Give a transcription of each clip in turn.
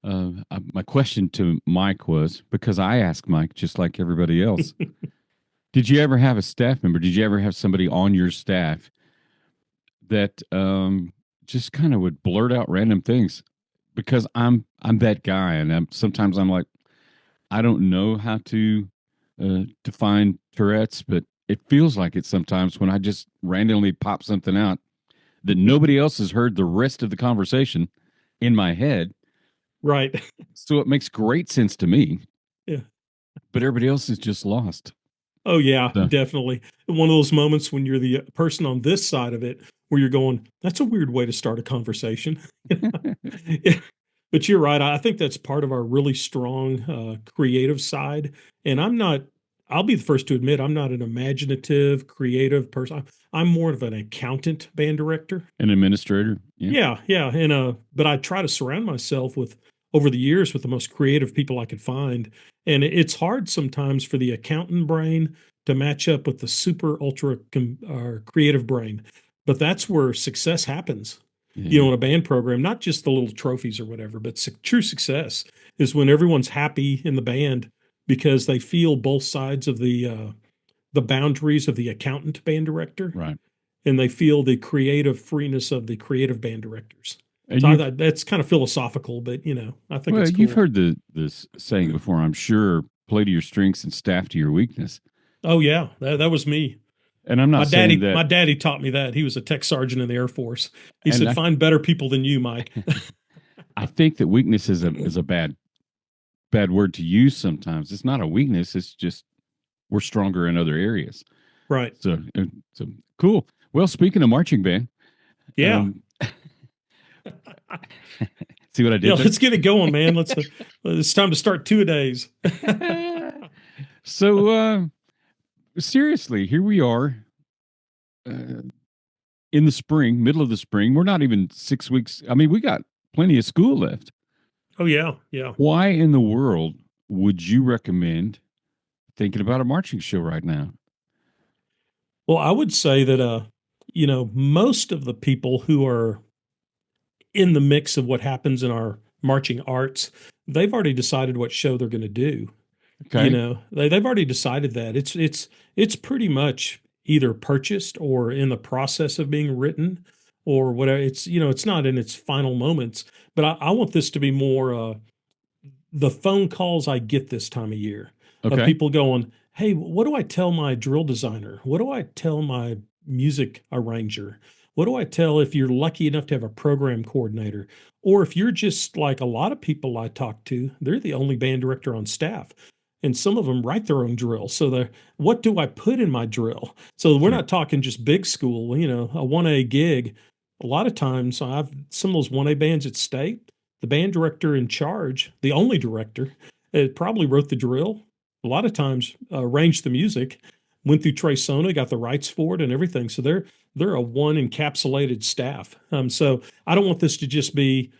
My question to Mike was because I asked Mike just like everybody else. Did you ever have a staff member? Did you ever have somebody on your staff that just kind of would blurt out random things? Because I'm that guy, and sometimes I'm like, I don't know how to define Tourette's, but it feels like it sometimes when I just randomly pop something out that nobody else has heard the rest of the conversation in my head. Right. So it makes great sense to me, Yeah. but everybody else is just lost. Oh yeah, So, definitely. One of those moments when you're the person on this side of it where you're going, that's a weird way to start a conversation. Yeah. But you're right. I think that's part of our really strong creative side. And I'll be the first to admit, I'm not an imaginative, creative person. I'm more of an accountant band director. an administrator, yeah. Yeah, yeah. But I try to surround myself with over the years with the most creative people I could find. And it's hard sometimes for the accountant brain to match up with the super ultra creative brain. But that's where success happens. Yeah. In a band program, not just the little trophies or whatever, but true success is when everyone's happy in the band because they feel both sides of the boundaries of the accountant band director Right. and they feel the creative freeness of the creative band directors. And So I you've thought that's kind of philosophical, but I think well, it's you've cool. heard this saying before, I'm sure, play to your strengths and staff to your weakness. Oh yeah, that was me. And I'm My not saying daddy, that my daddy taught me that. He was a tech sergeant in the Air Force. He and said, "Find better people than you, Mike." I think that weakness is a bad word to use sometimes. It's not a weakness, it's just we're stronger in other areas. Right. So cool. Well, speaking of marching band, Yeah. um, see what I Yeah. did Let's get it going, man. It's time to start 2 days. there? So seriously, here we are uh, in the spring, middle of the spring. We're not even 6 weeks. I mean, we got plenty of school left. Oh yeah. Yeah. Why in the world would you recommend thinking about a marching show right now? Well, I would say that most of the people who are in the mix of what happens in our marching arts, they've already decided what show they're going to do. Okay. They've already decided that it's pretty much either purchased or in the process of being written or whatever. It's not in its final moments, but I want this to be more the phone calls I get this time of year of Okay. people going, "Hey, what do I tell my drill designer? What do I tell my music arranger? What do I tell if you're lucky enough to have a program coordinator? Or if you're just like a lot of people I talk to, they're the only band director on staff. And some of them write their own drill. So what do I put in my drill? So we're Sure. not talking just big school, a 1A gig. A lot of times I've some of those 1A bands at state, the band director in charge, the only director, probably wrote the drill. A lot of times arranged the music, went through Trey Sona, got the rights for it and everything. So they're a one encapsulated staff. So I don't want this to just be,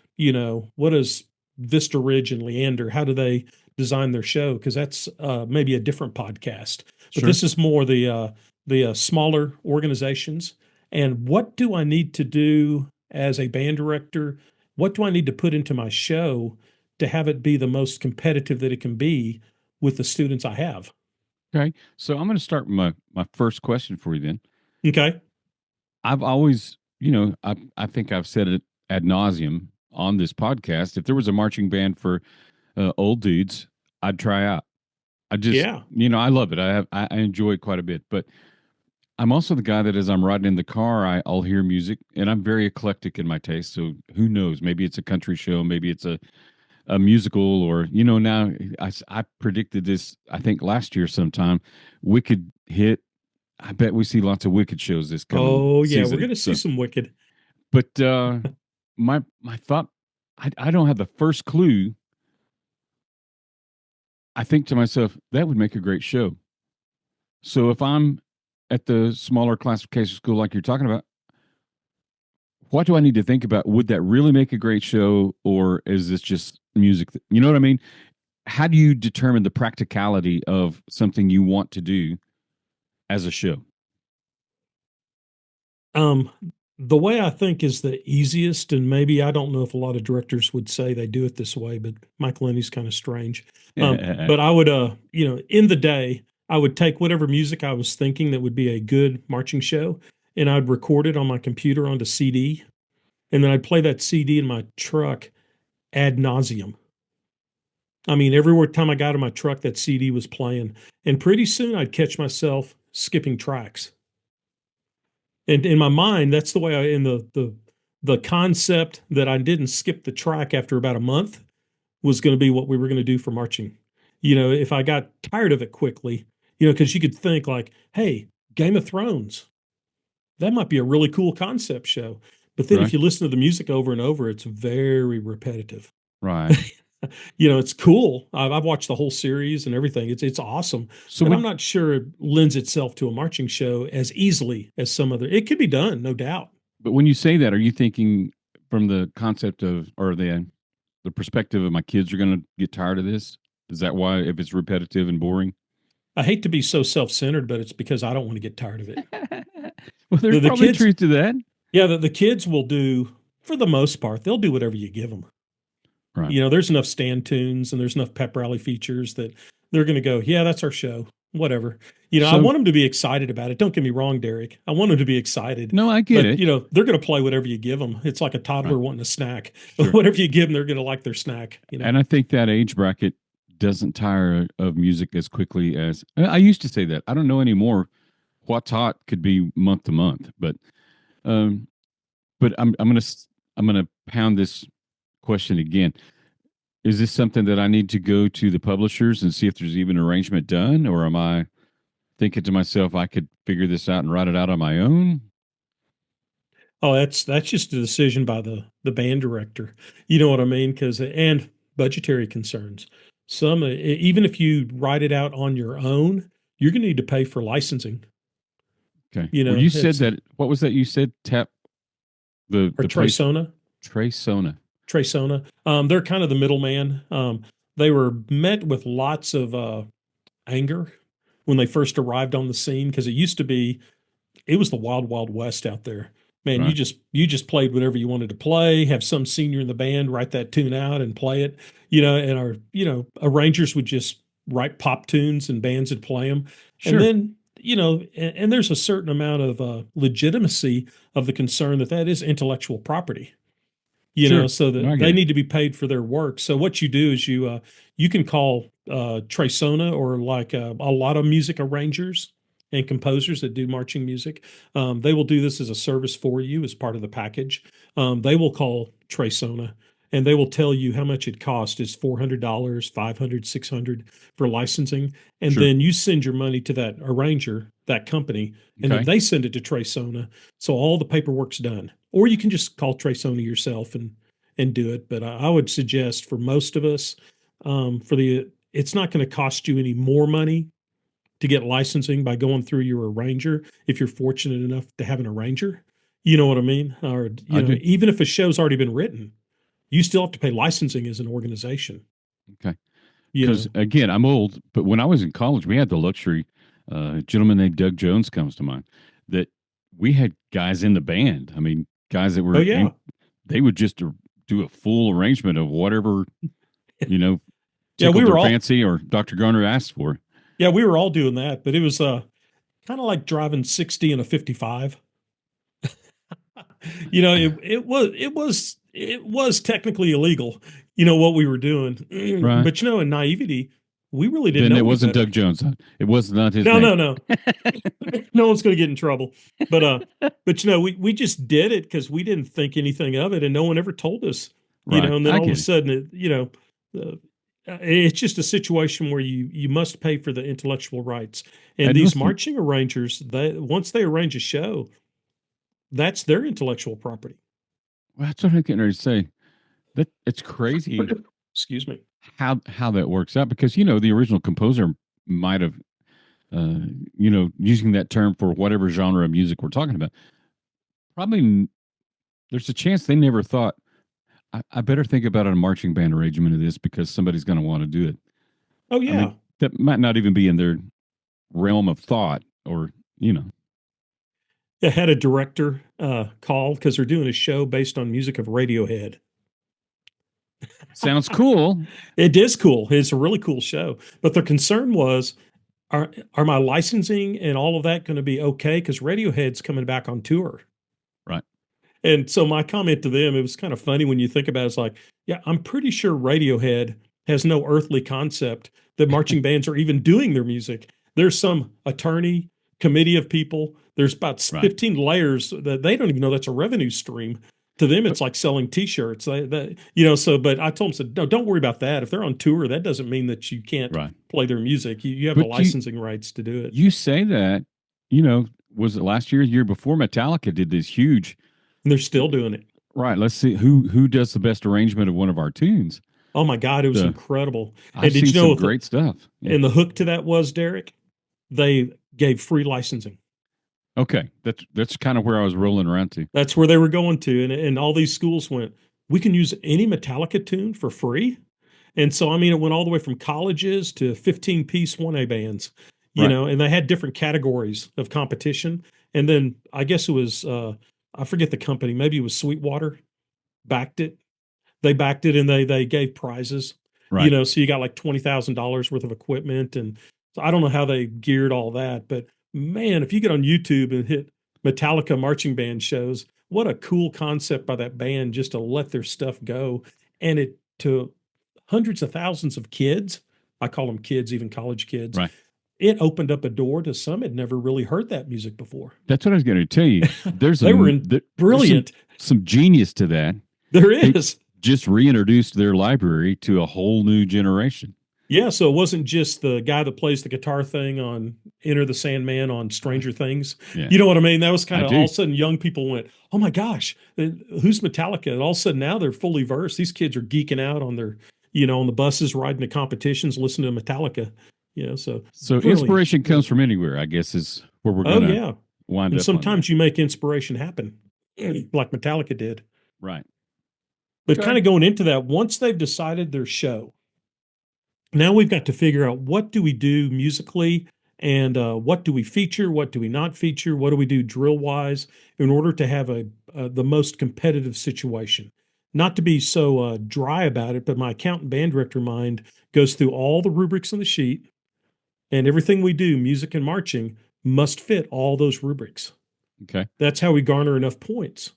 what does Vista Ridge and Leander, how do they design their show? Because that's maybe a different podcast. But Sure. this is more the smaller organizations. And what do I need to do as a band director? What do I need to put into my show to have it be the most competitive that it can be with the students I have? Okay. So I'm going to start with my first question for you then. Okay. I've always, I think I've said it ad nauseum on this podcast. If there was a marching band for old dudes, I'd try out. I just, Yeah. I love it. I enjoy it quite a bit. But I'm also the guy that as I'm riding in the car, I'll hear music, and I'm very eclectic in my taste. So who knows? Maybe it's a country show, maybe it's a musical, or now I predicted this. I think last year sometime, Wicked hit. I bet we see lots of Wicked shows this coming Oh yeah, we're season. gonna see So, some Wicked. but my thought, I don't have the first clue. I think to myself that would make a great show. So if I'm at the smaller classification school like you're talking about, what do I need to think about? Would that really make a great show, or is this just music? You know what I mean? How do you determine the practicality of something you want to do as a show? Um, the way I think is the easiest, and maybe I don't know if a lot of directors would say they do it this way, but Mike Lunney's kind of strange. But I would, in the day, I would take whatever music I was thinking that would be a good marching show, and I'd record it on my computer onto CD, and then I'd play that CD in my truck ad nauseum. I mean, every time I got in my truck, that CD was playing, and pretty soon I'd catch myself skipping tracks. And in my mind, that's the way in the concept that I didn't skip the track after about a month was going to be what we were going to do for marching. If I got tired of it quickly, because you could think like, hey, Game of Thrones, that might be a really cool concept show. But then if Right. you listen to the music over and over, it's very repetitive. Right. It's cool. I've watched the whole series and everything. It's awesome, So but I'm when, not sure it lends itself to a marching show as easily as some other. It could be done, no doubt. but when you say that, are you thinking from the concept of, or the perspective of my kids are going to get tired of this? Is that why, if it's repetitive and boring? I hate to be so self-centered, but it's because I don't want to get tired of it. Well, there's The probably kids, truth to that. yeah, the kids will do for the most part. They'll do whatever you give them. Right. There's enough stand tunes and there's enough pep rally features that they're going to go, yeah, that's our show, whatever. I So want them to be excited about it. Don't get me wrong, Derek. I want them to be excited, no, I get but it. they're going to play whatever you give them. It's like a Right. toddler wanting a snack. Sure. Whatever you give them, they're going to like their snack. And I think that age bracket doesn't tire of music as quickly as I used to say that. I don't know anymore. What's hot could be month to month, um, but I'm gonna pound this question again. Is this something that I need to go to the publishers and see if there's even an arrangement done, or am I thinking to myself I could figure this out and write it out on my own? Oh, that's just a decision by the band director. You know what I mean? Because and budgetary concerns. Some even if you write it out on your own, you're going to need to pay for licensing. Okay. Well, you said It's that. What was that? You said tap or the place Traysona. Traysona. Traysona. They're kind of the middleman. They were met with lots of anger when they first arrived on the scene because it was the wild wild west out there. Man, you Right. just played whatever you wanted to play, have some senior in the band write that tune out and play it. And our arrangers would just write pop tunes and bands would play them. And Sure. then and there's a certain amount of legitimacy of the concern that is intellectual property, Sure. so No, I that get they it. need to be paid for their work. So what you do is you can call Traysona or like a lot of music arrangers and composers that do marching music. They will do this as a service for you as part of the package. They will call Traysona and they will tell you how much it costs is $400, 500, 600 for licensing. And Sure. then you send your money to that arranger, that company, and then Okay. they send it to Traysona. So all the paperwork's done. Or you can just call Traysona yourself and do it. But I would suggest for most of us, it's not going to cost you any more money to get licensing by going through your arranger if you're fortunate enough to have an arranger. You know what I mean? Or I do. even if a show's already been written, you still have to pay licensing as an organization. Okay. You Because know. again, I'm old, but when I was in college, we had the luxury. A gentleman named Doug Jones comes to mind. That we had guys in the band. I mean, guys that Oh were yeah. they would just do a full arrangement of whatever you know Yeah, tickled their fancy or Dr. Garner asked for. we were all doing that, but it was kind of like driving 60 in a 55. It was technically illegal, what we were doing. Right. But in naivety, we really didn't Then know it any wasn't better. Doug Jones. It was not his No, name. no, no. No one's going to get in trouble. But we just did it because we didn't think anything of it, and no one ever told us. Right. And then I all of a get it. sudden, it's just a situation where you must pay for the intellectual rights. And And these listen, marching arrangers, they once they arrange a show, that's their intellectual property. that's what I'm getting ready to say. That it's crazy Excuse me. how that works out because the original composer might have uh, using that term for whatever genre of music we're talking about. Probably there's a chance they never thought I better think about a marching band arrangement of this because somebody's going to want to do it. Oh I mean, yeah. that might not even be in their realm of thought or. I had a director call because they're doing a show based on music of Radiohead. Sounds cool. It is cool. It's a really cool show. But their concern was, are my licensing and all of that going to be okay? Because Radiohead's coming back on tour. Right. And so my comment to them, it was kind of funny when you think about it. It's like, yeah, I'm pretty sure Radiohead has no earthly concept that marching bands are even doing their music. There's some attorney committee of people. There's about Right. 15 layers that they don't even know that's a revenue stream. To them, But it's like selling T-shirts. So. But I told them, said, no, don't worry about that. If they're on tour, that doesn't mean that you can't right. play their music. You have the But you licensing rights to do it. you say that, you know, was it last year, the year before Metallica did this huge And they're still doing it. right, let's see who does the best arrangement of one of our tunes. Oh my God, it was The incredible. I've And did seen you know some what great stuff. Yeah. and the hook to that was, Derek? They gave free licensing. Okay. That's kind of where I was rolling around to. That's where they were going to. And all these schools went, we can use any Metallica tune for free. And so, I mean, it went all the way from colleges to 15-piece 1A bands, Right. and they had different categories of competition. And then I guess it was, I forget the company, maybe it was Sweetwater, backed it. They backed it and they gave prizes, Right. so you got like $20,000 worth of equipment. And so I don't know how they geared all that, but man, if you get on YouTube and hit Metallica marching band shows, what a cool concept by that band just to let their stuff go. And it to hundreds of thousands of kids, I call them kids, even college kids, Right. it opened up a door to some had never really heard that music before. That's what I was going to tell you. There's They were in there's brilliant. some genius to that. There They is. just reintroduced their library to a whole new generation. Yeah, so it wasn't just the guy that plays the guitar thing on Enter the Sandman on Stranger Things. Yeah, You know what I mean? That was kind I of all do. of a sudden young people went, "Oh my gosh, who's Metallica?" And all of a sudden now they're fully versed. These kids are geeking out on their, on the buses, riding to competitions, listening to Metallica. So So brilliant. inspiration Yeah. comes from anywhere, I guess, is where we're Oh going to yeah. wind And up on that. sometimes you make inspiration happen, like Metallica did. Right. But Okay. kind of going into that, once they've decided their show, now we've got to figure out what do we do musically and what do we feature, what do we not feature, what do we do drill wise in order to have the most competitive situation. Not to be so dry about it, but my accountant band director mind goes through all the rubrics on the sheet, and everything we do, music and marching, must fit all those rubrics. Okay. That's how we garner enough points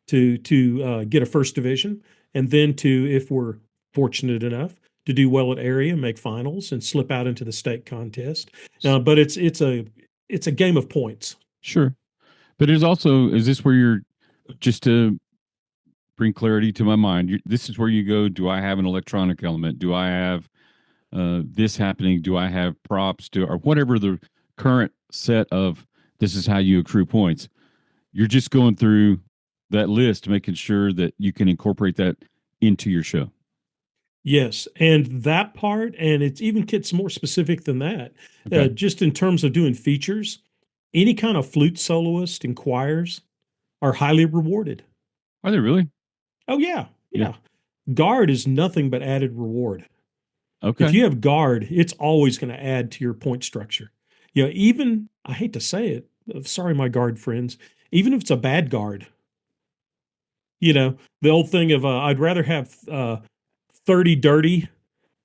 to get a first division, and then to, if we're fortunate enough, to do well at area, make finals, and slip out into the state contest. But it's a game of points. Sure. But there's also, is this where you're, just to bring clarity to my mind, this is where you go, do I have an electronic element? Do I have this happening? Do I have props? Or whatever the current set of, this is how you accrue points. You're just going through that list, making sure that you can incorporate that into your show. Yes, and that part, and it even gets more specific than that. Okay. Just in terms of doing features, any kind of flute soloist and choirs are highly rewarded. Are they really? Oh yeah, Yeah. yeah. Guard is nothing but added reward. If Okay. you have guard, it's always going to add to your point structure. Even I hate to say it, sorry, my guard friends, even if it's a bad guard, the old thing of I'd rather have 30 dirty,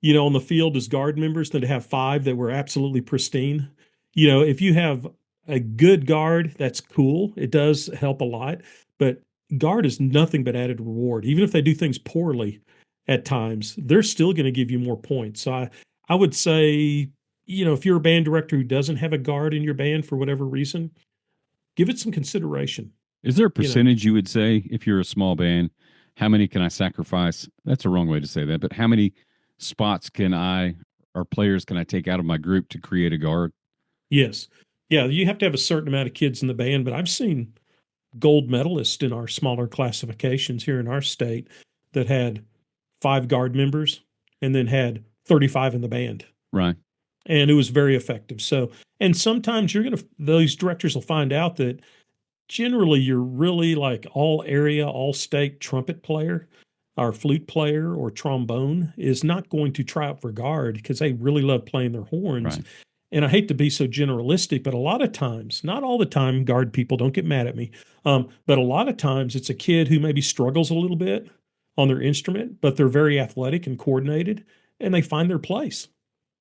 on the field as guard members than to have five that were absolutely pristine. If you have a good guard, that's cool. It does help a lot, but guard is nothing but added reward. Even if they do things poorly at times, they're still going to give you more points. So I would say, if you're a band director who doesn't have a guard in your band for whatever reason, give it some consideration. Is there a You know, percentage you would say if you're a small band? How many can I sacrifice? That's a wrong way to say that, but how many spots can I or players can I take out of my group to create a guard? yes. Yeah, you have to have a certain amount of kids in the band, but I've seen gold medalists in our smaller classifications here in our state that had five guard members and then had 35 in the band. Right. And it was very effective. So, and sometimes those directors will find out that generally you're really like all area, all state trumpet player or flute player or trombone is not going to try out for guard because they really love playing their horns. Right. and I hate to be so generalistic, but a lot of times, not all the time, guard people, don't get mad at me, but a lot of times it's a kid who maybe struggles a little bit on their instrument, but they're very athletic and coordinated, and they find their place.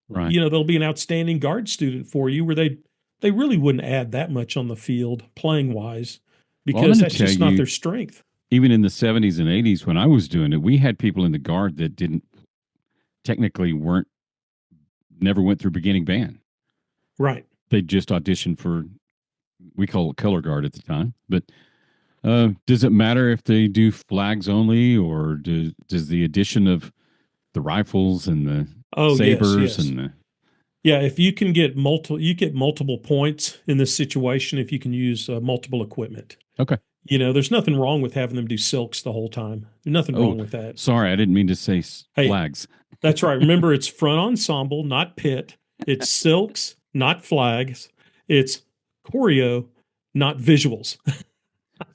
Right. You know, they'll be an outstanding guard student for you where they really wouldn't add that much on the field playing wise Well, I'm because going to that's tell just not you, their strength. even in the 70s and 80s when I was doing it, we had people in the guard that didn't technically weren't never went through beginning band. Right. They just auditioned for, we call it color guard at the time. But does it matter if they do flags only, or does the addition of the rifles and the Oh, yes, sabers yes. and the Yeah, if you can get multiple points in this situation if you can use multiple equipment. okay? You know, there's nothing wrong with having them do silks the whole time. There's nothing Oh, wrong with that. sorry, I didn't mean to say Hey, flags. that's right. Remember, it's front ensemble, not pit. It's silks, not flags. It's choreo, not visuals.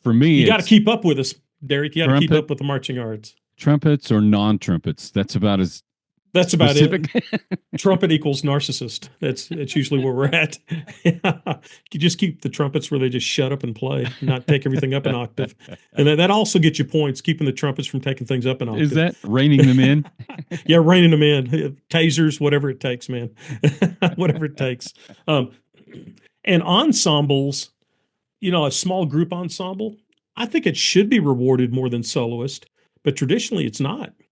For me, You got to it's keep up with us, Derek. You got to keep trumpet, up with the marching arts. trumpets or non-trumpets. That's about as That's about it. specific. Trumpet equals narcissist. That's usually where we're at. You just keep the trumpets where they just shut up and play, not take everything up an octave, and that also gets you points, keeping the trumpets from taking things up an Is octave. that reining them in? Yeah, reining them in, tasers, whatever it takes, man, whatever it takes. Um, and ensembles, you know, a small group ensemble, I think it should be rewarded more than soloist, but traditionally it's not. I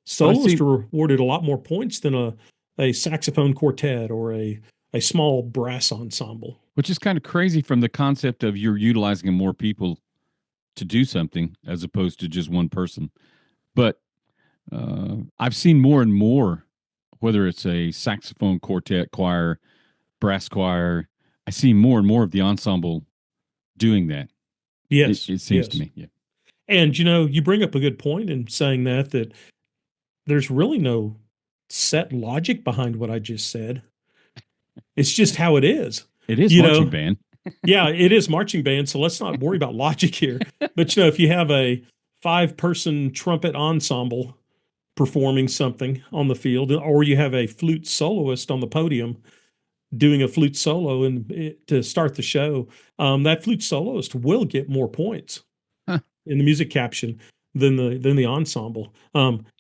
Soloists see, are rewarded a lot more points than a saxophone quartet or a small brass ensemble. which is kind of crazy from the concept of you're utilizing more people to do something as opposed to just one person. But I've seen more and more, whether it's a saxophone quartet choir, brass choir, I see more and more of the ensemble doing that. It, Yes, it seems to yes. me. Yeah. And you know, you bring up a good point in saying that there's really no set logic behind what I just said. It's just how it is. It is You marching know, band. yeah, it is marching band, so let's not worry about logic here. But you know, if you have a 5-person trumpet ensemble performing something on the field, or you have a flute soloist on the podium doing a flute solo and to start the show, that flute soloist will get more points Huh. in the music caption than the ensemble.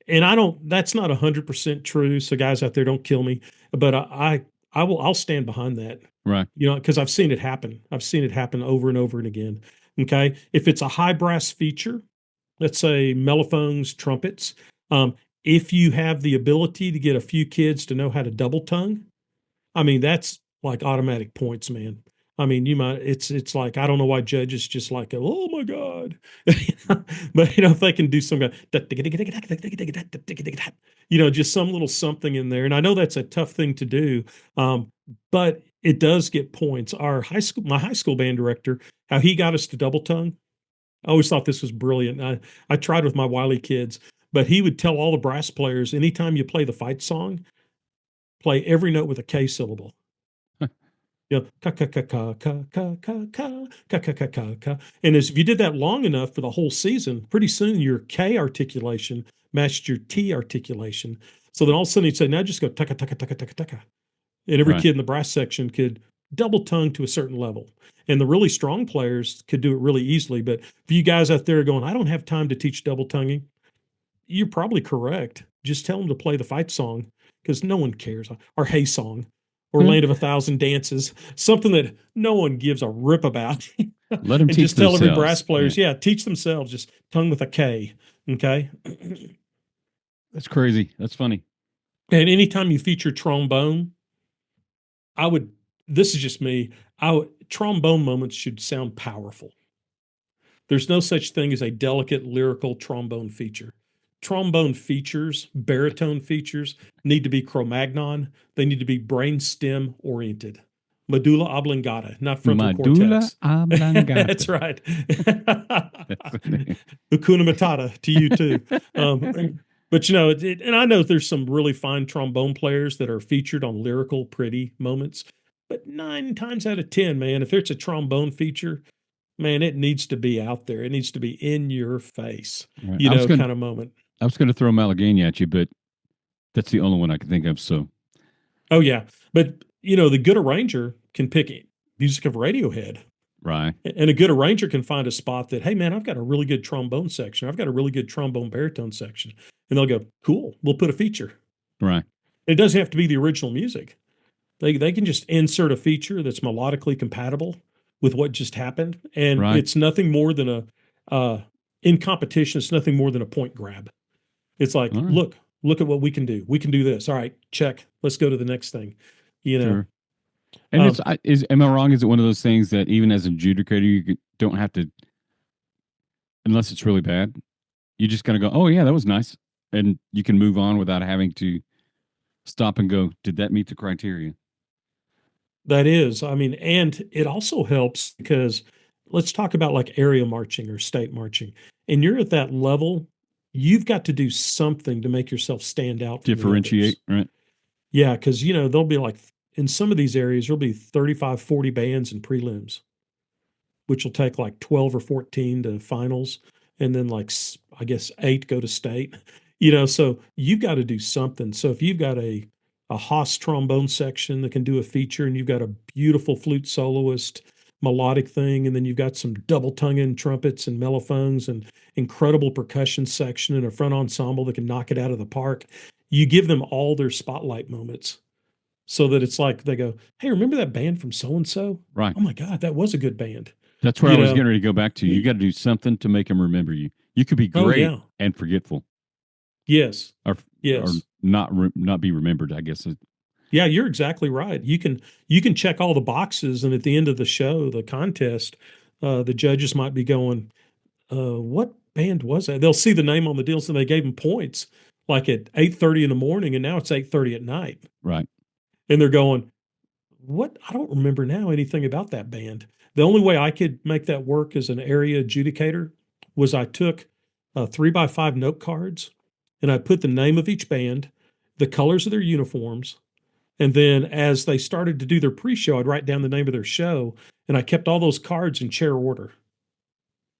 And I don't. That's not 100% true. So guys out there, don't kill me. But I will. I'll stand behind that. Right. You know, because I've seen it happen. I've seen it happen over and over and again. Okay, if it's a high brass feature, let's say mellophones, trumpets. If you have the ability to get a few kids to know how to double tongue, I mean, that's like automatic points, man. I mean, you might it's like I don't know why judges just like oh my god, but you know if they can do some you know just some little something in there, and I know that's a tough thing to do, but it does get points. My high school band director, how he got us to double tongue. I always thought this was brilliant. I tried with my Wiley kids, but he would tell all the brass players anytime you play the fight song, play every note with a K syllable. You know, ka ka ka ka ka ka ka ka ka ka ka ka ka. And as if you did that long enough for the whole season, pretty soon your K articulation matched your T articulation. So then all of a sudden he'd say, now just go taka taka taka taka taka. And every Right. kid in the brass section could double tongue to a certain level. And the really strong players could do it really easily. But for you guys out there going, I don't have time to teach double tonguing, you're probably correct. Just tell them to play the fight song because no one cares. Or Hey Song or Hmm. Land of a Thousand Dances, something that no one gives a rip about. Let them And teach just tell every brass themselves. Yeah. players, yeah, teach themselves, just tongue with a K. Okay. That's crazy. That's funny. And anytime you feature trombone, I would, this is just me, trombone moments should sound powerful. There's no such thing as a delicate lyrical trombone feature. Trombone features, baritone features, need to be Cro-Magnon. They need to be brainstem oriented. Medulla oblongata, not frontal Medulla cortex. That's oblongata. right. That's funny. Hakuna Matata to you too. But you know, and I know there's some really fine trombone players that are featured on lyrical, pretty moments. But 9 times out of 10, man, if it's a trombone feature, man, it needs to be out there. It needs to be in your face, Right. you know, kind of moment. I was gonna throw Malagueña at you, but that's the only one I can think of. So Oh yeah, but the good arranger can pick music of Radiohead. Right. And a good arranger can find a spot that, hey man, I've got a really good trombone section. I've got a really good trombone baritone section. And they'll go, cool, we'll put a feature. Right. It doesn't have to be the original music. They can just insert a feature that's melodically compatible with what just happened. And Right. it's nothing more than in competition, it's nothing more than a point grab. It's like, All right. look at what we can do. We can do this. All right, check. Let's go to the next thing. You know, Sure. And um, am I wrong? Is it one of those things that even as an adjudicator, don't have to, unless it's really bad, you just kind of go, oh, yeah, that was nice. And you can move on without having to stop and go, did that meet the criteria? that is, I mean, and it also helps because let's talk about like area marching or state marching. And you're at that level, you've got to do something to make yourself stand out from the others. Differentiate, right? Yeah, because there'll be like in some of these areas, there'll be 35, 40 bands in prelims, which will take like 12 or 14 to finals. And then like, I guess 8 go to state, so you've got to do something. So if you've got a Haas trombone section that can do a feature and you've got a beautiful flute soloist melodic thing, and then you've got some double tonguing trumpets and mellophones and incredible percussion section and a front ensemble that can knock it out of the park, you give them all their spotlight moments so that it's like they go, hey, remember that band from so and so? Right. Oh my God, that was a good band. That's where I You was know, getting ready to go back to. You got to do something to make them remember you. You could be oh great yeah, and forgetful, yes, or yes. not be remembered. I guess. Yeah, you're exactly right. You can check all the boxes, and at the end of the show, the contest, the judges might be going, "What band was that?" They'll see the name on the deal, so they gave them points like at 8:30 in the morning, and now it's 8:30 at night, Right. and they're going, "What? I don't remember now anything about that band." The only way I could make that work as an area adjudicator was I took 3x5 note cards, and I put the name of each band, the colors of their uniforms. And then as they started to do their pre-show, I'd write down the name of their show, and I kept all those cards in chair order.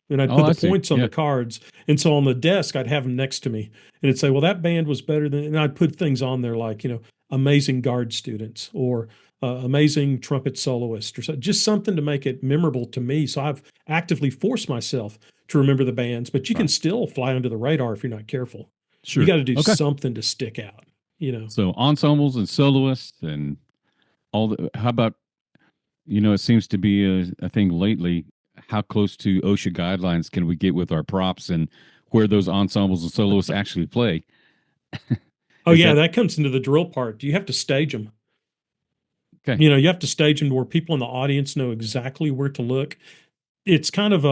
And I'd Oh, put I the see. points on Yeah. the cards. And so on the desk, I'd have them next to me. And it'd say, well, that band was better than, and I'd put things on there like, amazing guard students or amazing trumpet soloist or so, just something to make it memorable to me. So I've actively forced myself to remember the bands, but you can Right. still fly under the radar if you're not careful. You Sure. got to do Okay. something to stick out. So ensembles and soloists and all the. How about, it seems to be a thing lately. How close to OSHA guidelines can we get with our props and where those ensembles and soloists actually play? Oh Is yeah, that that comes into the drill part. You have to stage them. okay? You have to stage them to where people in the audience know exactly where to look. It's kind of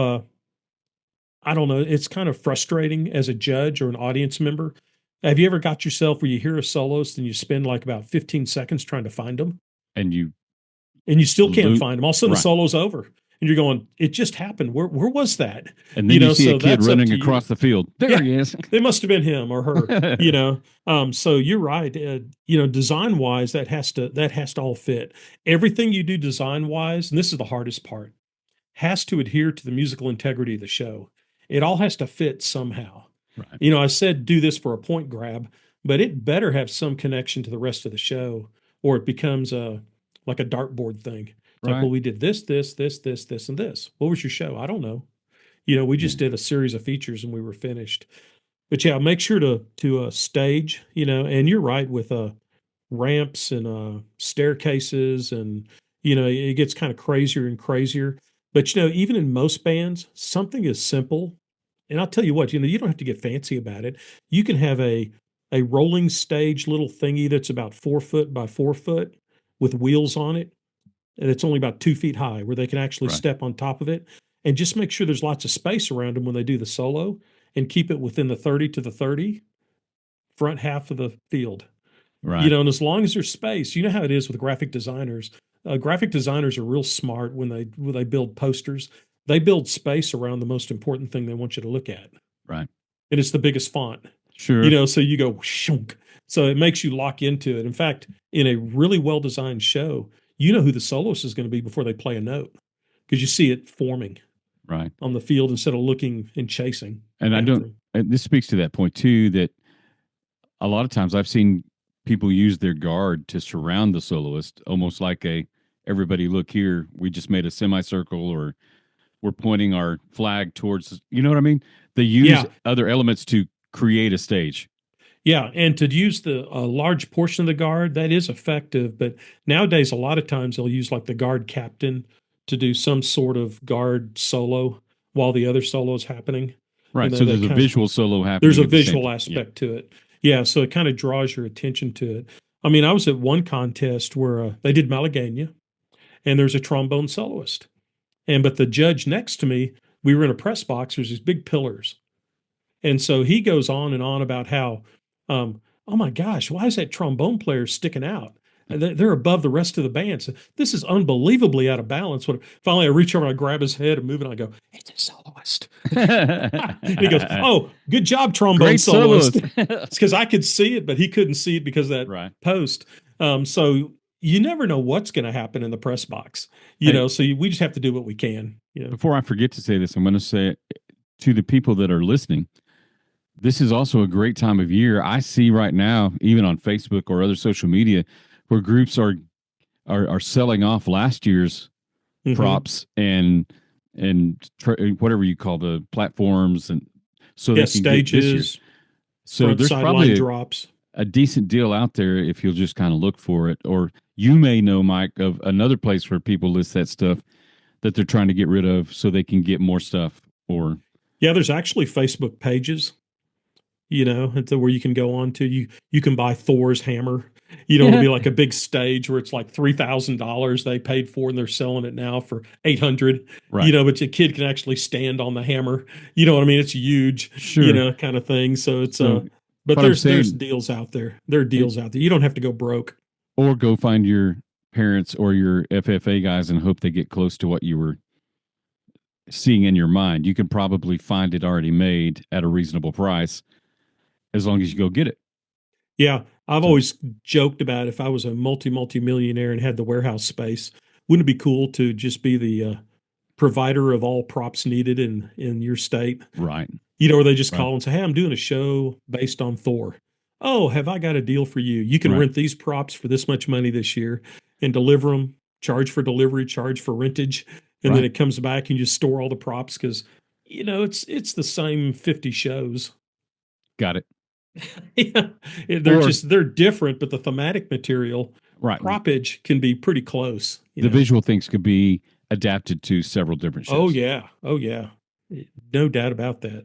I don't know, it's kind of frustrating as a judge or an audience member. Have you ever got yourself where you hear a soloist and you spend like about 15 seconds trying to find them And you and you still can't loot, find them? All of a sudden the right? solo's over and you're going, it just happened. Where was that? And then you see a So kid that's up running to across you. the field. There Yeah, he is. it must have been him or her. So you're right. Design wise, that has to all fit. Everything you do design wise, and this is the hardest part, has to adhere to the musical integrity of the show. It all has to fit somehow. Right. I said do this for a point grab, but it better have some connection to the rest of the show, or it becomes like a dartboard thing. It's like, Right. well, we did this, this, this, this, this, and this. What was your show? I don't know. We Yeah. just did a series of features and we were finished. But yeah, make sure to stage, and you're right with ramps and staircases, and it gets kind of crazier and crazier. But even in most bands, something is simple. And I'll tell you what, you don't have to get fancy about it. You can have a rolling stage little thingy that's about 4 foot by 4 foot with wheels on it, and it's only about 2 feet high, where they can actually Right. step on top of it, and just make sure there's lots of space around them when they do the solo, and keep it within the 30 to the 30 front half of the field. Right. And as long as there's space, you know how it is with graphic designers. Graphic designers are real smart when they build posters. They build space around the most important thing they want you to look at, Right. and it's the biggest font. Sure. So you go shunk. So it makes you lock into it. In fact, in a really well designed show, you know who the soloist is going to be before they play a note, because you see it forming Right. on the field instead of looking and chasing And I after don't. them. And this speaks to that point too. That a lot of times I've seen people use their guard to surround the soloist, almost like a everybody look here. We just made a semicircle, or we're pointing our flag towards. You know what I mean? They use Yeah, other elements to create a stage. yeah, and to use the a large portion of the guard, that is effective. But nowadays, a lot of times they'll use like the guard captain to do some sort of guard solo while the other solo is happening. Right. So They there's a kind of visual solo there's happening a at the same visual time. Yeah. aspect to it. Yeah, so it kind of draws your attention to it. I mean, I was at one contest where they did Malagueña, and there's a trombone soloist, and but the judge next to me, we were in a press box. There's these big pillars, and so he goes on and on about how, oh my gosh, why is that trombone player sticking out? They're above the rest of the band. So this is unbelievably out of balance. When finally I reach over and I grab his head and move it, and I go, it's a soloist. And he goes, oh, good job, trombone Great soloist. soloist. It's because I could see it, but he couldn't see it because of that Right. post. So you never know what's going to happen in the press box, Hey, so we just have to do what we can. before I forget to say this, I'm going to say it to the people that are listening. This is also a great time of year. I see right now, even on Facebook or other social media, where groups are selling off last year's Mm-hmm. props and whatever you call the platforms, and so Yeah, they can get this year's. stages, So front there's sideline probably drops. a decent deal out there if you'll just kind of look for it. Or you may know, Mike, of another place where people list that stuff that they're trying to get rid of so they can get more stuff. Or Yeah, there's actually Facebook pages, where you can go on to you can buy Thor's hammer. It'll be like a big stage where it's like $3,000 they paid for and they're selling it now for 800. right, But the kid can actually stand on the hammer. You know what I mean? It's huge, sure. kind of thing. So it's So but what I'm there's saying, deals out there. There are it, deals out there. You don't have to go broke. or go find your parents or your FFA guys and hope they get close to what you were seeing in your mind. You can probably find it already made at a reasonable price as long as you go get it. Yeah, I've So always joked about if I was a multi-millionaire and had the warehouse space, wouldn't it be cool to just be the provider of all props needed in your state? right, Where they just right, call and say, "Hey, I'm doing a show based on Thor. Oh, have I got a deal for you? You can right, rent these props for this much money this year and deliver them, charge for delivery, charge for rentage, and then right. it comes back and you just store all the props because it's the same 50 shows." Got it. Yeah, Or they're different, but the thematic material right, croppage can be pretty close. the visual things could be adapted to several different Oh shows. yeah, oh yeah, no doubt about that.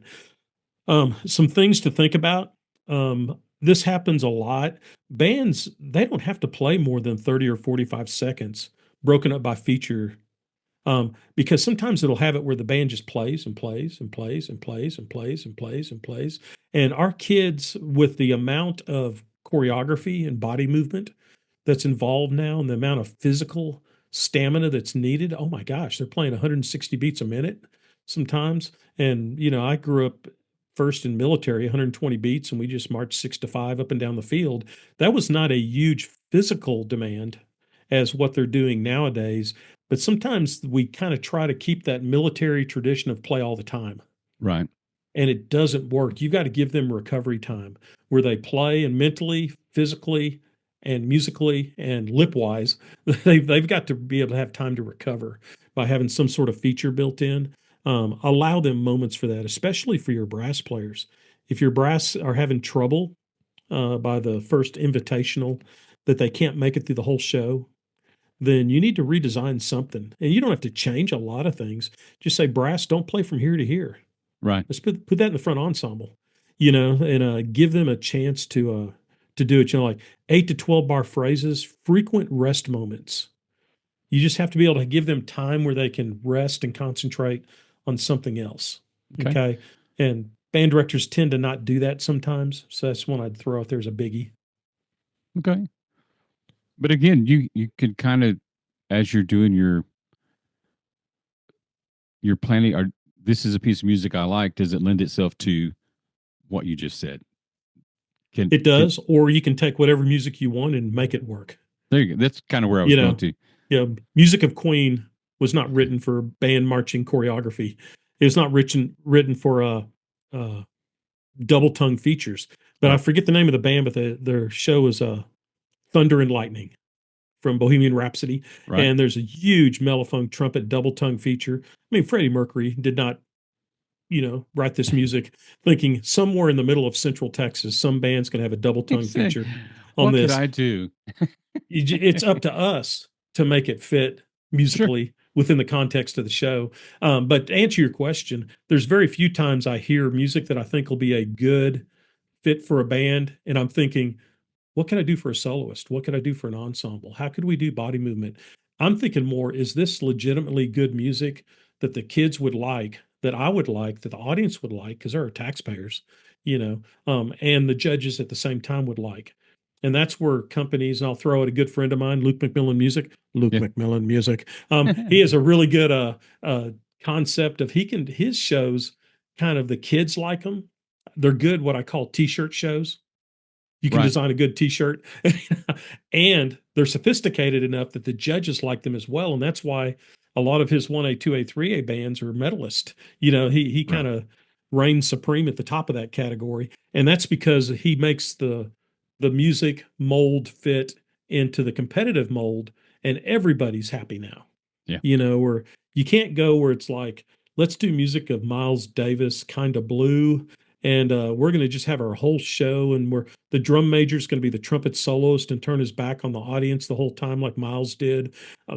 Some things to think about. This happens a lot. Bands, they don't have to play more than 30 or 45 seconds, broken up by feature. Because sometimes it'll have it where the band just plays and plays and plays and plays and plays and plays and plays. And our kids, with the amount of choreography and body movement that's involved now and the amount of physical stamina that's needed, oh my gosh, they're playing 160 beats a minute sometimes. And, I grew up first in military, 120 beats, and we just marched 6 to 5 up and down the field. That was not a huge physical demand as what they're doing nowadays. But sometimes we kind of try to keep that military tradition of play all the time, Right, and it doesn't work. You've got to give them recovery time where they play and mentally, physically, and musically and lip wise, they've got to be able to have time to recover by having some sort of feature built in. Allow them moments for that, especially for your brass players. If your brass are having trouble by the first invitational that they can't make it through the whole show, then you need to redesign something. And you don't have to change a lot of things. Just say, brass, don't play from here to here. right. Let's put that in the front ensemble, and give them a chance to do it. Like 8 to 12 bar phrases, frequent rest moments. You just have to be able to give them time where they can rest and concentrate on something else. Okay, Okay. And band directors tend to not do that sometimes. So that's one I'd throw out there as a biggie. okay. But again, you could kind of, as you're doing your planning, or this is a piece of music I like. Does it lend itself to what you just said? It Can does, or you can take whatever music you want and make it work. there you go. That's kind of where I was You going know, to. yeah, Music of Queen was not written for band marching choreography. It was not written for double tongue features. But I Right. forget the name of the band, but their show is Thunder and Lightning from Bohemian Rhapsody. Right. And there's a huge mellophone trumpet double tongue feature. I mean, Freddie Mercury did not, write this music thinking somewhere in the middle of Central Texas, some band's going to have a double He tongue said, feature on "What could this. I do?" It's up to us to make it fit Sure. musically within the context of the show. But to answer your question, there's very few times I hear music that I think will be a good fit for a band. And I'm thinking, what can I do for a soloist? What can I do for an ensemble? How could we do body movement? I'm thinking more, is this legitimately good music that the kids would like, that I would like, that the audience would like, because they're taxpayers, and the judges at the same time would like. And that's where companies, and I'll throw out a good friend of mine, Luke Yeah. McMillan Music. He has a really good concept of his shows, kind of the kids like them. They're good, what I call t-shirt shows. You can Right. design a good t-shirt and they're sophisticated enough that the judges like them as well. And that's why a lot of his 1A, 2A, 3A bands are medalist. He Right. kind of reigns supreme at the top of that category. And that's because he makes the music mold fit into the competitive mold and everybody's happy now. Yeah. Where you can't go where it's like, let's do music of Miles Davis, kind of blue, and we're going to just have our whole show, and the drum major is going to be the trumpet soloist and turn his back on the audience the whole time, like Miles did.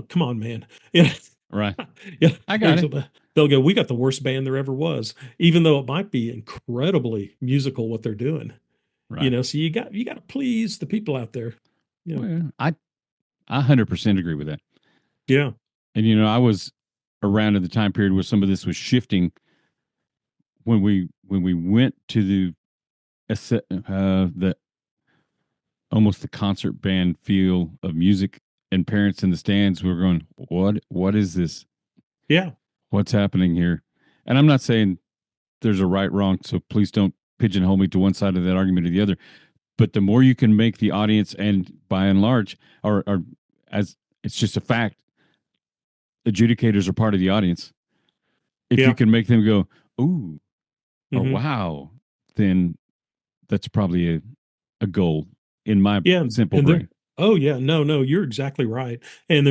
Come on, man. Yeah, Right. yeah. I got it. They'll go, we got the worst band there ever was, even though it might be incredibly musical what they're doing. Right. So you got to please the people out there. Yeah, Well, I 100% agree with that. yeah, And I was around at the time period where some of this was shifting when we went to the almost the concert band feel of music, and parents in the stands were going, what is this? yeah, What's happening here? And I'm not saying there's a right wrong, so please don't pigeonhole me to one side of that argument or the other. But the more you can make the audience, and by and large, or as it's just a fact, adjudicators are part of the audience. If you yeah. can make them go, ooh, or Hmm. wow, then that's probably a goal in my Yeah, simple and there. brain. Oh yeah, no, no, you're exactly right. And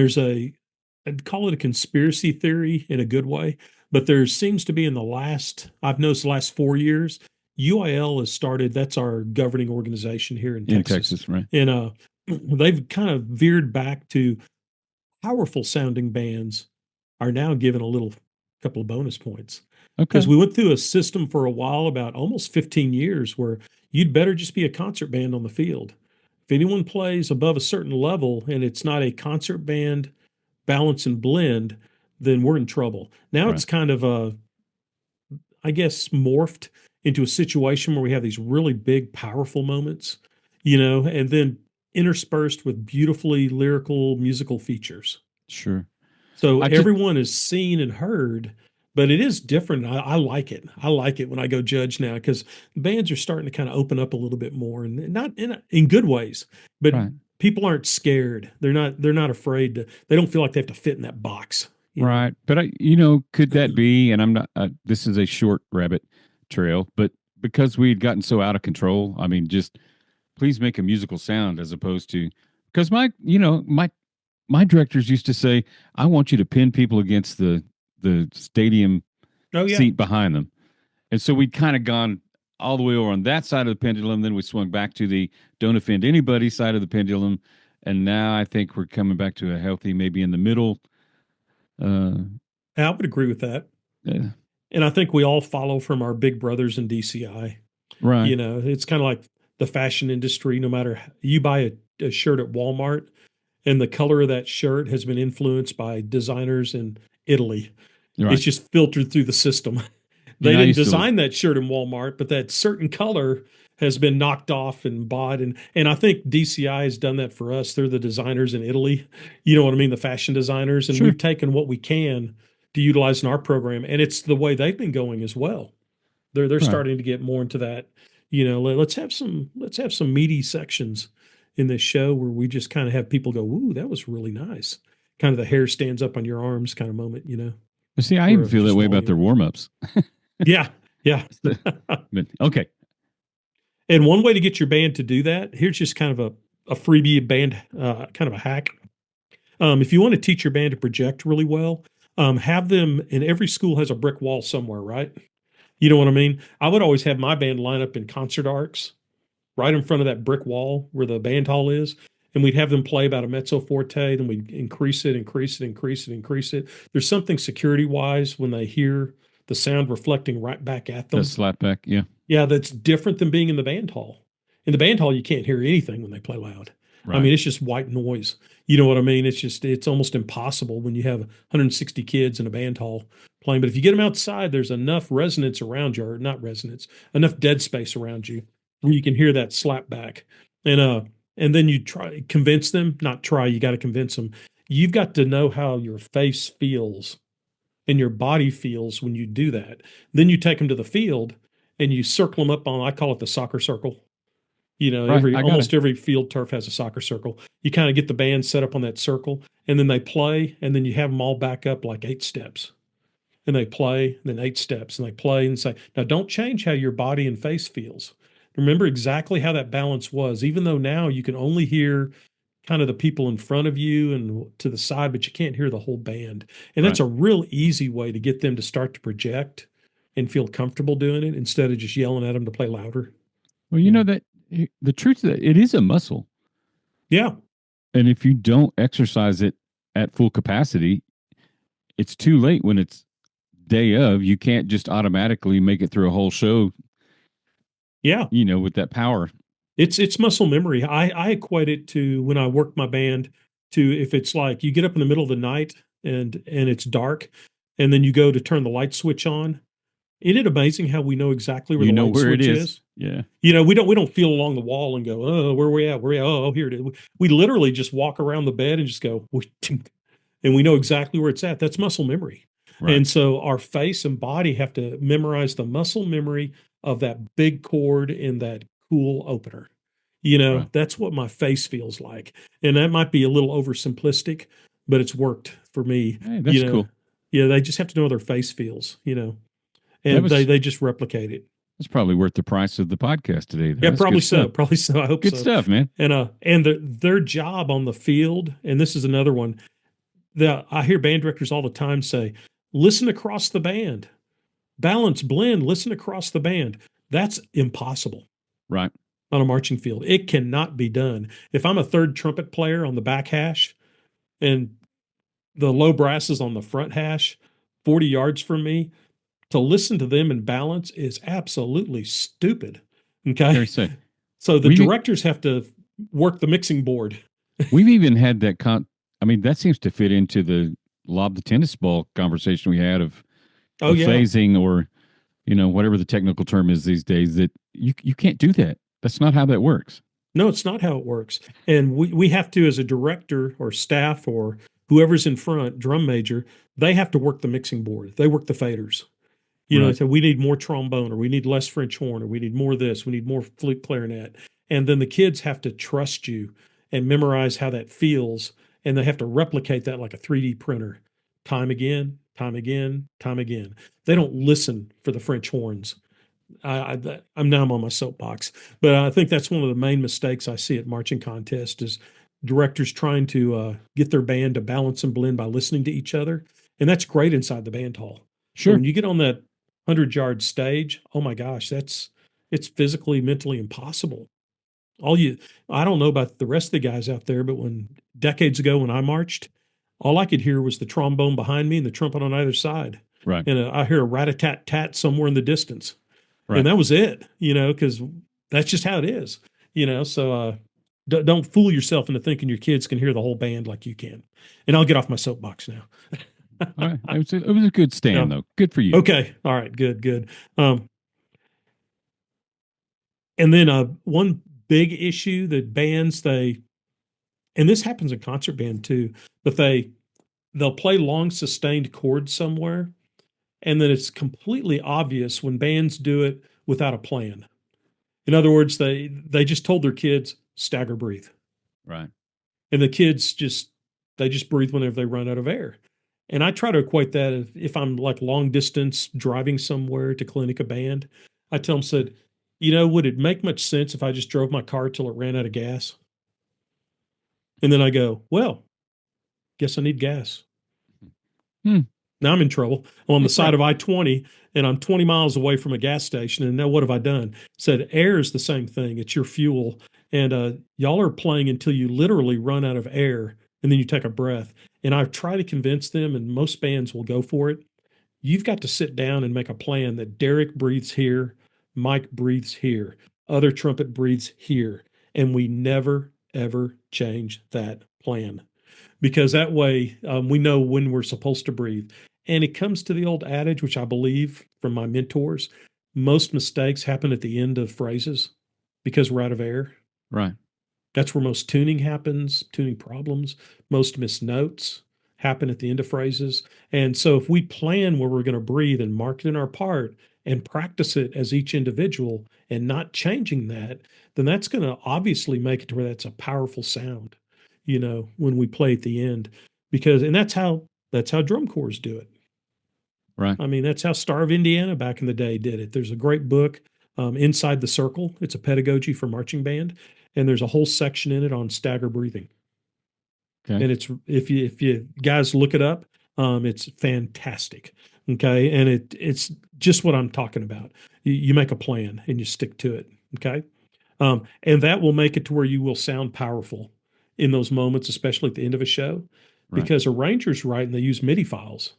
I'd call it a conspiracy theory in a good way, but there seems to be I've noticed the last 4 years, UIL has started. That's our governing organization here in In Texas, Texas, right? and they've kind of veered back to powerful sounding bands are now given a little couple of bonus points because Okay. we went through a system for a while, about almost 15 years, where you'd better just be a concert band on the field. If anyone plays above a certain level and it's not a concert band balance and blend, then we're in trouble. Now Right. it's kind of I guess, morphed into a situation where we have these really big, powerful moments, and then interspersed with beautifully lyrical musical features. Sure. So I just everyone is seen and heard, but it is different. I like it. I like it when I go judge now because bands are starting to kind of open up a little bit more, and not in good ways, but right. people aren't scared. They're not afraid to. They don't feel like they have to fit in that box. Right. But could that be, and I'm not, this is a short rabbit trail, but because we'd gotten so out of control, I mean, just please make a musical sound as opposed to, because my directors used to say, I want you to pin people against the stadium Oh yeah. seat behind them. And so we'd kind of gone all the way over on that side of the pendulum. Then we swung back to the don't offend anybody side of the pendulum. And now I think we're coming back to a healthy, maybe in the middle. Uh, I would agree with that. uh, And I think we all follow from our big brothers in DCI. right, It's kind of like the fashion industry. No matter you buy a shirt at Walmart, and the color of that shirt has been influenced by designers in Italy. It's right. just filtered through the system. They I didn't used to, design that shirt in Walmart, but that certain color has been knocked off and bought. And I think DCI has done that for us. They're the designers in Italy. You know what I mean? The fashion designers. And sure, we've taken what we can to utilize in our program. And it's the way they've been going as well. They're right. starting to get more into that. Let's have some meaty sections in this show where we just kind of have people go, "Ooh, that was really nice." Kind of the hair stands up on your arms kind of moment, But see, I even for feel that just way about their volume. warm ups. Yeah, yeah. But okay, And one way to get your band to do that, here's just kind of a freebie band, kind of a hack. If you want to teach your band to project really well, have them, and every school has a brick wall somewhere, right? You know what I mean? I would always have my band line up in concert arcs right in front of that brick wall where the band hall is. And we'd have them play about a mezzo forte, then we'd increase it, increase it, increase it, increase it. There's something security wise when they hear the sound reflecting right back at The them. slap back, yeah, Yeah, that's different than being in the band hall. In the band hall, you can't hear anything when they play loud. I right. mean, it's just white noise. You know what I mean? It's almost impossible when you have 160 kids in a band hall playing. But if you get them outside, there's enough resonance around you, or not resonance, enough dead space around you where you can hear that slap back. And and then you try convince them, not try, you got to convince them. You've got to know how your face feels and your body feels when you do that. Then you take them to the field and you circle them up on, I call it the soccer circle. You know, Right. every I got it. almost every field turf has a soccer circle. You kind of get the band set up on that circle, and then they play, and then you have them all back up like 8 steps. And they play, and then 8 steps, and they play and say, now don't change how your body and face feels. Remember exactly how that balance was, even though now you can only hear kind of the people in front of you and to the side, but you can't hear the whole band. And that's Right. a real easy way to get them to start to project and feel comfortable doing it instead of just yelling at them to play louder. Well, you You know know? that the truth of that, it is a muscle. Yeah. And if you don't exercise it at full capacity, it's too late when it's day of. You can't just automatically make it through a whole show, Yeah. with that power. It's muscle memory. I equate it to when I work my band to if it's like you get up in the middle of the night and it's dark and then you go to turn the light switch on. Isn't it amazing how we know exactly where You the know light where it switch is. is? Yeah. You know, we don't feel along the wall and go, oh, where are we at? Where are we at? Oh, here it is. We literally just walk around the bed and just go, and we know exactly where it's at. That's muscle memory. Right. And so our face and body have to memorize the muscle memory of that big chord in that cool opener. You know, Right. that's what my face feels like. And that might be a little oversimplistic, but it's worked for me. Hey, that's You know, cool. yeah, they just have to know how their face feels, That and they was they just replicate it. that's probably worth the price of the podcast today. Yeah, That's good probably stuff. so. Probably so. I hope Good so. stuff, man. And their job on the field, and this is another one that I hear band directors all the time say, listen across the band, balance, blend, listen across the band. That's impossible Right. on a marching field. It cannot be done. If I'm a third trumpet player on the back hash and the low brass is on the front hash, 40 yards from me, to listen to them in balance is absolutely stupid. Gary Okay. said So the we've directors have to work the mixing board. we've even had that I mean, that seems to fit into the lob the tennis ball conversation we had Oh, of yeah. phasing, or whatever the technical term is these days, that you can't do that. That's not how that works. No, it's not how it works. And we have to, as a director or staff or whoever's in front, drum major, they have to work the mixing board. They work the faders. You know, Right. so we need more trombone, or we need less French horn, or we need more this, we need more flute clarinet. And then the kids have to trust you and memorize how that feels. And they have to replicate that like a 3D printer time again, time again, time again. They don't listen for the French horns. I'm now I'm on my soapbox, but I think that's one of the main mistakes I see at marching contests is directors trying to get their band to balance and blend by listening to each other, and that's great inside the band hall. But Sure. when you get on that 100-yard stage, oh my gosh, it's physically, mentally impossible. All you, I don't know about the rest of the guys out there, but when decades ago when I marched, all I could hear was the trombone behind me and the trumpet on either side, Right. and I hear a rat a tat tat somewhere in the distance, and Right. that was it, because that's just how it is, so don't fool yourself into thinking your kids can hear the whole band like you can. And I'll get off my soapbox now. All right. It was a good Yeah. stand, though. Good for you. Okay, all right, good, good. And then one big issue that bands, and this happens in concert band too, but they'll play long sustained chords somewhere, and then it's completely obvious when bands do it without a plan. In other words, they just told their kids stagger breathe, Right. and the kids they just breathe whenever they run out of air. And I try to equate that if I'm like long distance driving somewhere to clinic a band, I tell them, said, would it make much sense if I just drove my car till it ran out of gas? And then I go, well, guess I need gas. Hmm. Now I'm in trouble. I'm on the side Right. of I-20 and I'm 20 miles away from a gas station. And now what have I done? Said air is the same thing. It's your fuel. And y'all are playing until you literally run out of air and then you take a breath. And I've tried to convince them, and most bands will go for it. You've got to sit down and make a plan that Derek breathes here, Mike breathes here, other trumpet breathes here. And we never, ever change that plan because that way we know when we're supposed to breathe. And it comes to the old adage, which I believe from my mentors, most mistakes happen at the end of phrases because we're out of air. Right. That's where most tuning happens, tuning problems, most missed notes happen at the end of phrases. And so if we plan where we're going to breathe and mark it in our part and practice it as each individual and not changing that, then that's going to obviously make it to where that's a powerful sound, when we play at the end. Because and that's how drum corps do it. Right. I mean, that's how Star of Indiana back in the day did it. There's a great book, Inside the Circle. It's a pedagogy for marching band, and there's a whole section in it on stagger breathing. Okay. And it's if you guys look it up, it's fantastic. Okay, and it's just what I'm talking about. You make a plan and you stick to it. Okay, and that will make it to where you will sound powerful in those moments, especially at the end of a show, Right. because arrangers write and they use MIDI files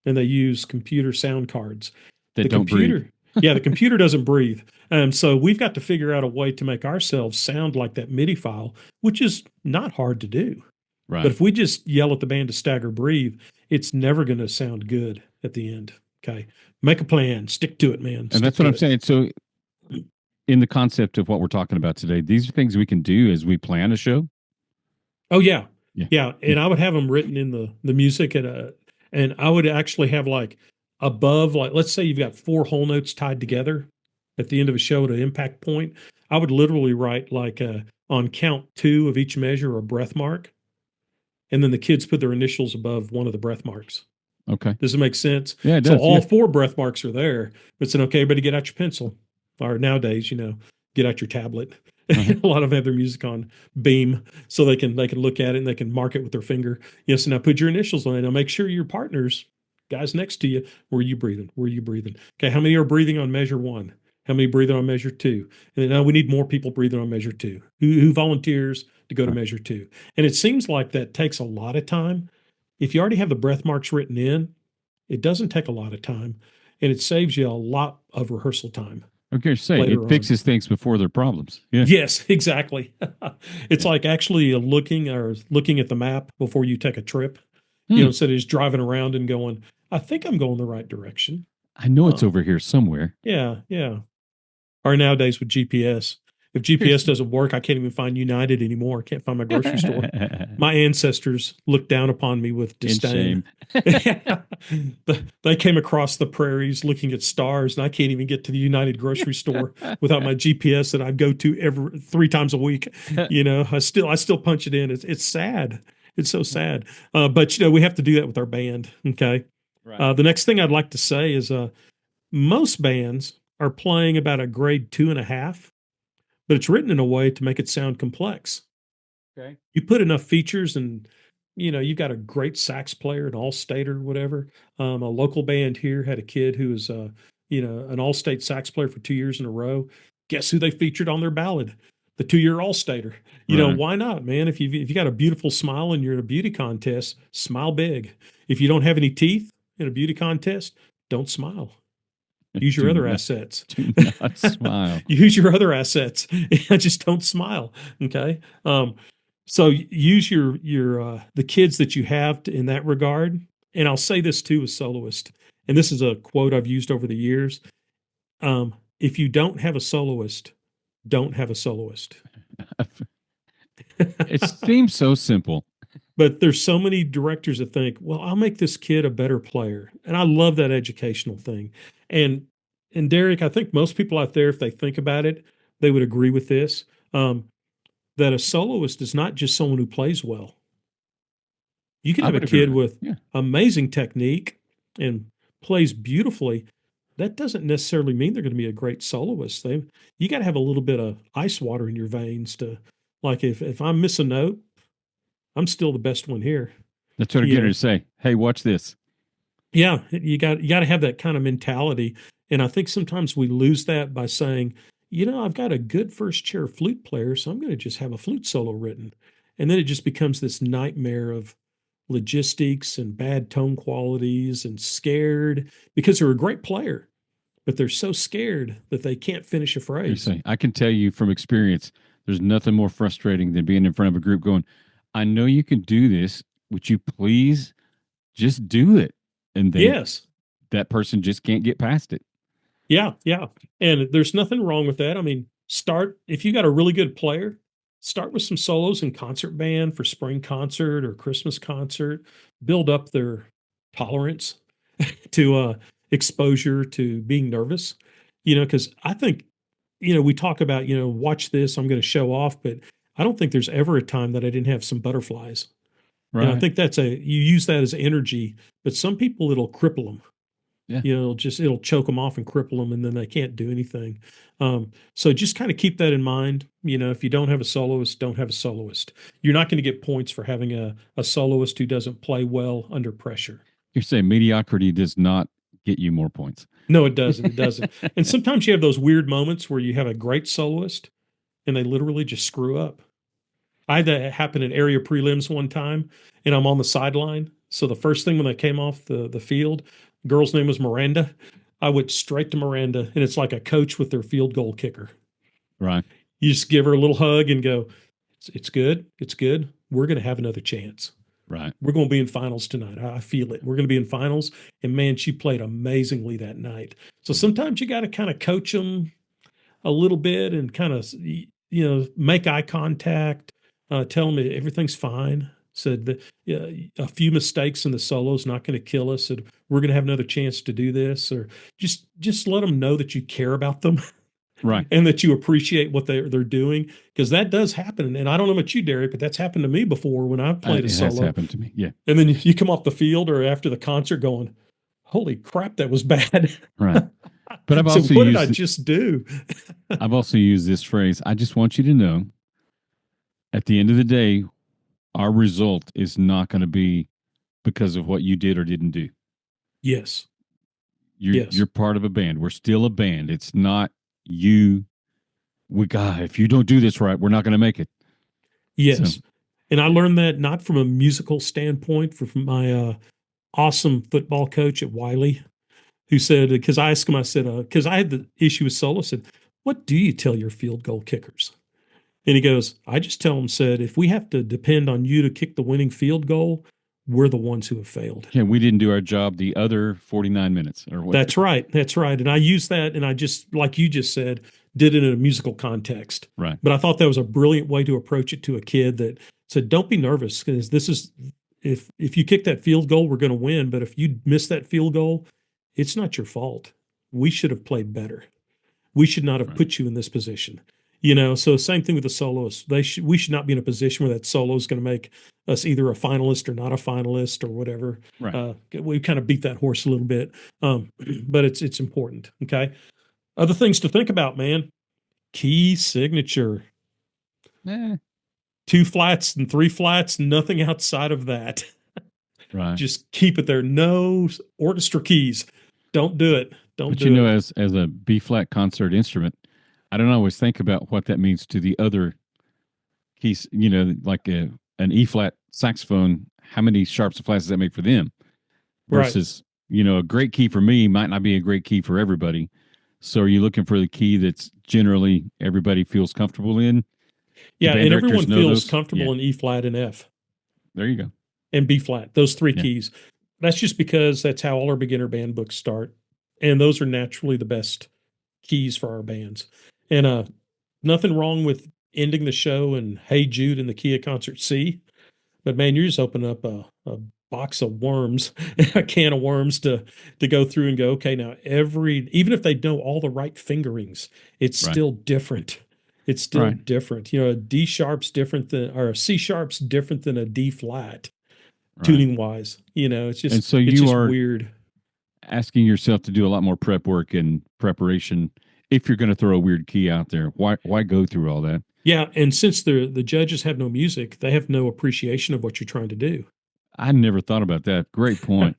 and they use computer sound cards. That The don't breathe. computer, yeah, the computer doesn't breathe. So we've got to figure out a way to make ourselves sound like that MIDI file, which is not hard to do. But Right. if we just yell at the band to stagger breathe, it's never going to sound good at the end. Okay. Make a plan, stick to it, man. And Stick that's what to I'm it. saying. So, in the concept of what we're talking about today, these are things we can do as we plan a show. Oh yeah. Yeah. Yeah. Yeah. And I would have them written in the music and I would actually have like above, like, let's say you've got four whole notes tied together at the end of a show at an impact point. I would literally write like on count two of each measure a breath mark. And then the kids put their initials above one of the breath marks. Okay. Does it make sense? Yeah, it So does. Yeah. all four breath marks are there. But it's an okay, everybody get out your pencil. Or nowadays, get out your tablet. Uh-huh. A lot of them have their music on Beam, so they can look at it and they can mark it with their finger. Yes, and now put your initials on it. Now make sure your partners, guys next to you, were you breathing? Were you breathing? Okay, how many are breathing on measure one? How many breathing on measure two? And then now we need more people breathing on measure two. Who volunteers to go to Right. measure two? And it seems like that takes a lot of time. If you already have the breath marks written in, it doesn't take a lot of time, and it saves you a lot of rehearsal time Okay. Say it later on. fixes things before they're problems. Yeah. Yes, exactly. It's Yeah. like actually looking at the map before you take a trip, Hmm. instead of just driving around and going, I think I'm going the right direction. I know it's Uh, over here somewhere. yeah, yeah. Or nowadays with GPS. If GPS Here's doesn't work, I can't even find United anymore. I can't find my grocery store. My ancestors looked down upon me with in disdain. shame. They came across the prairies looking at stars, and I can't even get to the United grocery store without my GPS that I go to every 3 times a week. I still punch it in. It's sad. It's so sad. But we have to do that with our band. Okay. Right. The next thing I'd like to say is most bands are playing about a grade 2.5, but it's written in a way to make it sound complex. Okay. You put enough features and you've got a great sax player, an all-state or whatever. A local band here had a kid who was an all-state sax player for 2 years in a row. Guess who they featured on their ballad? The 2-year all-stater. Right. Why not, man? If you got a beautiful smile and you're in a beauty contest, smile big. If you don't have any teeth in a beauty contest, don't smile. Use your Do other not, assets. do not smile. Use your other assets. Just don't smile. Okay. So use your the kids that you have in that regard. And I'll say this too as soloist, and this is a quote I've used over the years. If you don't have a soloist, don't have a soloist. It seems so simple. But there's so many directors that think, well, I'll make this kid a better player. And I love that educational thing. And and Derek, I think most people out there, if they think about it, they would agree with this. That a soloist is not just someone who plays well. You can I have a would agree with kid that. with Yeah. amazing technique and plays beautifully, that doesn't necessarily mean they're going to be a great soloist. You got to have a little bit of ice water in your veins to, like, if I miss a note, I'm still the best one here. That's what I'm You getting know, to say. Hey, watch this. yeah, you got to have that kind of mentality. And I think sometimes we lose that by saying, I've got a good first chair flute player, so I'm going to just have a flute solo written. And then it just becomes this nightmare of logistics and bad tone qualities and scared because they're a great player, but they're so scared that they can't finish a You phrase. say, I can tell you from experience, there's nothing more frustrating than being in front of a group going, I know you can do this. Would you please just do it? And Yes. that person just can't get past it. Yeah, yeah. And there's nothing wrong with that. I mean, start if you got a really good player, start with some solos in concert band for spring concert or Christmas concert. Build up their tolerance to exposure to being nervous. Because I think, we talk about, watch this, I'm going to show off, but I don't think there's ever a time that I didn't have some butterflies. And I Right. think you use that as energy, but some people it'll cripple them. Yeah. It'll choke them off and cripple them, and then they can't do anything. So just kind of keep that in mind. If you don't have a soloist, don't have a soloist. You're not going to get points for having a soloist who doesn't play well under pressure. You're saying mediocrity does not get you more points. No, it doesn't. It doesn't. And sometimes you have those weird moments where you have a great soloist and they literally just screw up. I had that happen in area prelims one time, and I'm on the sideline. So the first thing when they came off the field, the girl's name was Miranda. I went straight to Miranda, and it's like a coach with their field goal kicker. Right. You just give her a little hug and go, it's good. It's good. We're going to have another chance. Right. We're going to be in finals tonight. I feel it. We're going to be in finals. And man, she played amazingly that night. So sometimes you got to kind of coach them a little bit and kind of make eye contact, tell them everything's fine. Said that a few mistakes in the solo is not going to kill us. Said we're going to have another chance to do this, or just let them know that you care about them Right. and that you appreciate what they're doing, because that does happen. And I don't know about you, Derek, but that's happened to me before when I've played a It has solo. happened to me. Yeah. And then you come off the field or after the concert going, "Holy crap, that was bad." Right. But So what did I just do? I've also used this phrase. I just want you to know at the end of the day, our result is not going to be because of what you did or didn't do. Yes. You're Yes. part of a band. We're still a band. It's not you. We God, if you don't do this right, we're not going to make it. So Yes. And I learned that not from a musical standpoint, from my awesome football coach at Wiley, who said, because I asked him, I said, because I had the issue with solo, I said, what do you tell your field goal kickers? And he goes, I just tell them, said, if we have to depend on you to kick the winning field goal, we're the ones who have failed. yeah, we didn't do our job the other 49 minutes or That's whatever. right. That's right. And I use that, and I just, like you just said, did it in a musical context. Right. But I thought that was a brilliant way to approach it to a kid that said, don't be nervous, because this is, if you kick that field goal, we're going to win. But if you miss that field goal, it's not your fault. We should have played better. We should not have Right. put you in this position. So same thing with the soloists. We should not be in a position where that solo is going to make us either a finalist or not a finalist or whatever. Right. We kind of beat that horse a little bit, but it's important. Okay. Other things to think about, man. Key signature. Eh, 2 flats and 3 flats. Nothing outside of that. right. Just keep it there. No orchestra keys. Don't do it. Don't But do it. as a B flat concert instrument, I don't always think about what that means to the other keys. Like an E flat saxophone. How many sharps and flats does that make for them? Right. Versus, a great key for me might not be a great key for everybody. So, are you looking for the key that's generally everybody feels comfortable in? Do Yeah, band and directors everyone know feels those? Yeah, comfortable in E flat and F there you go. and B flat. Those three Yeah, keys. That's just because that's how all our beginner band books start, and those are naturally the best keys for our bands. And nothing wrong with ending the show and Hey Jude in the key of concert C. But man, you're just opening up a box of worms, a can of worms to go through and go, okay, now even if they know all the right fingerings, it's right, still different. It's still right, different. A D sharp's different than, or a C sharp's different than a D flat right. tuning wise. It's And just so it's you just are weird. asking yourself to do a lot more prep work and preparation if you're going to throw a weird key out there. Why go through all that? Yeah, and since the judges have no music, they have no appreciation of what you're trying to do. I never thought about that. Great point.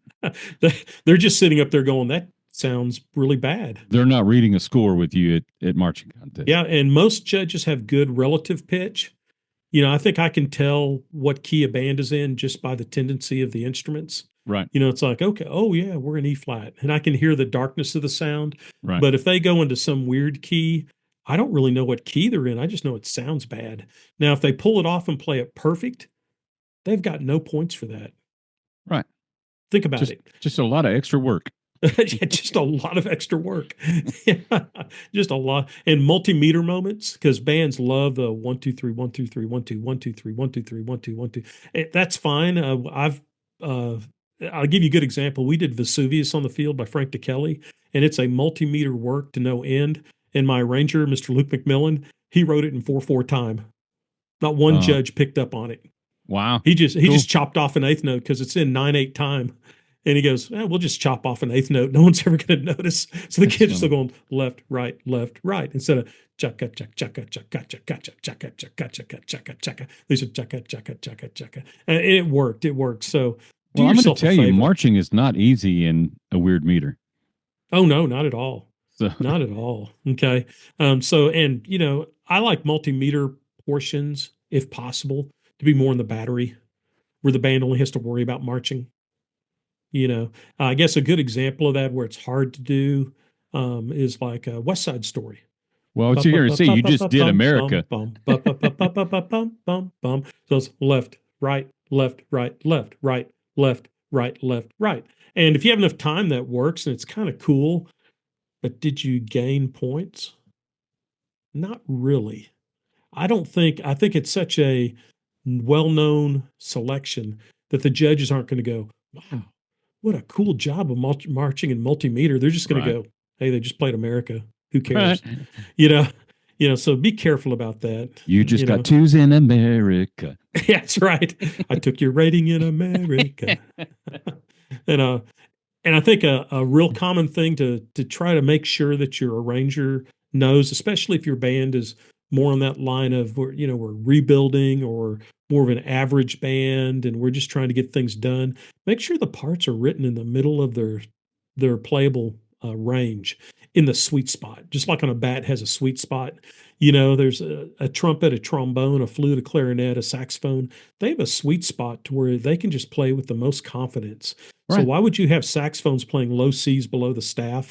They're just sitting up there going, "That sounds really bad." They're not reading a score with you at marching contest. Yeah, and most judges have good relative pitch. I think I can tell what key a band is in just by the tendency of the instruments. Right. It's like, okay, oh yeah, we're in E flat, and I can hear the darkness of the sound. Right. But if they go into some weird key, I don't really know what key they're in. I just know it sounds bad. Now, if they pull it off and play it perfect, they've got no points for that. Right. Think about it. Just a lot of extra work. Just a lot of extra work. Just a lot. And multimeter moments, because bands love the 1 2 3 1 2 3 1 2 1 2 3 1 2 3 1 2 1 2. That's fine. I'll give you a good example. We did Vesuvius on the Field by Frank DeKelly, and it's a multimeter work to no end. And my arranger, Mr. Luke McMillan, he wrote it in 4/4 time. Not one judge picked up on it. Wow. He just chopped off an eighth note because it's in 9/8 time. And he goes, we'll just chop off an eighth note. No one's ever going to notice. So the kids are still going left, right, instead of chaka, chaka, chaka, chaka, chaka, chaka, chaka, chaka, chaka, chaka. These are chaka, chaka, chaka, chaka. And it worked. It worked. So well, I'm going to tell you, marching is not easy in a weird meter. Oh, no, not at all. So. Not at all. Okay. And, I like multimeter portions, if possible, to be more in the battery where the band only has to worry about marching. I guess a good example of that where it's hard to do is like a West Side Story. Well, what you're going to say, you just did America. So it's left, right, left, right, left, right, left, right, left, right. And if you have enough time, that works, and it's kind of cool. But did you gain points? Not really. I think it's such a well-known selection that the judges aren't going to go, wow, what a cool job of marching in multimeter. They're just going to go, hey, they just played America. Who cares? So be careful about that. You just got twos in America. That's right. I took your rating in America. And I think a real common thing to try to make sure that your arranger knows, especially if your band is more on that line of we're rebuilding or more of an average band and we're just trying to get things done. Make sure the parts are written in the middle of their playable range in the sweet spot, just like on a bat has a sweet spot. There's a trumpet, a trombone, a flute, a clarinet, a saxophone. They have a sweet spot to where they can just play with the most confidence. Right. So why would you have saxophones playing low C's below the staff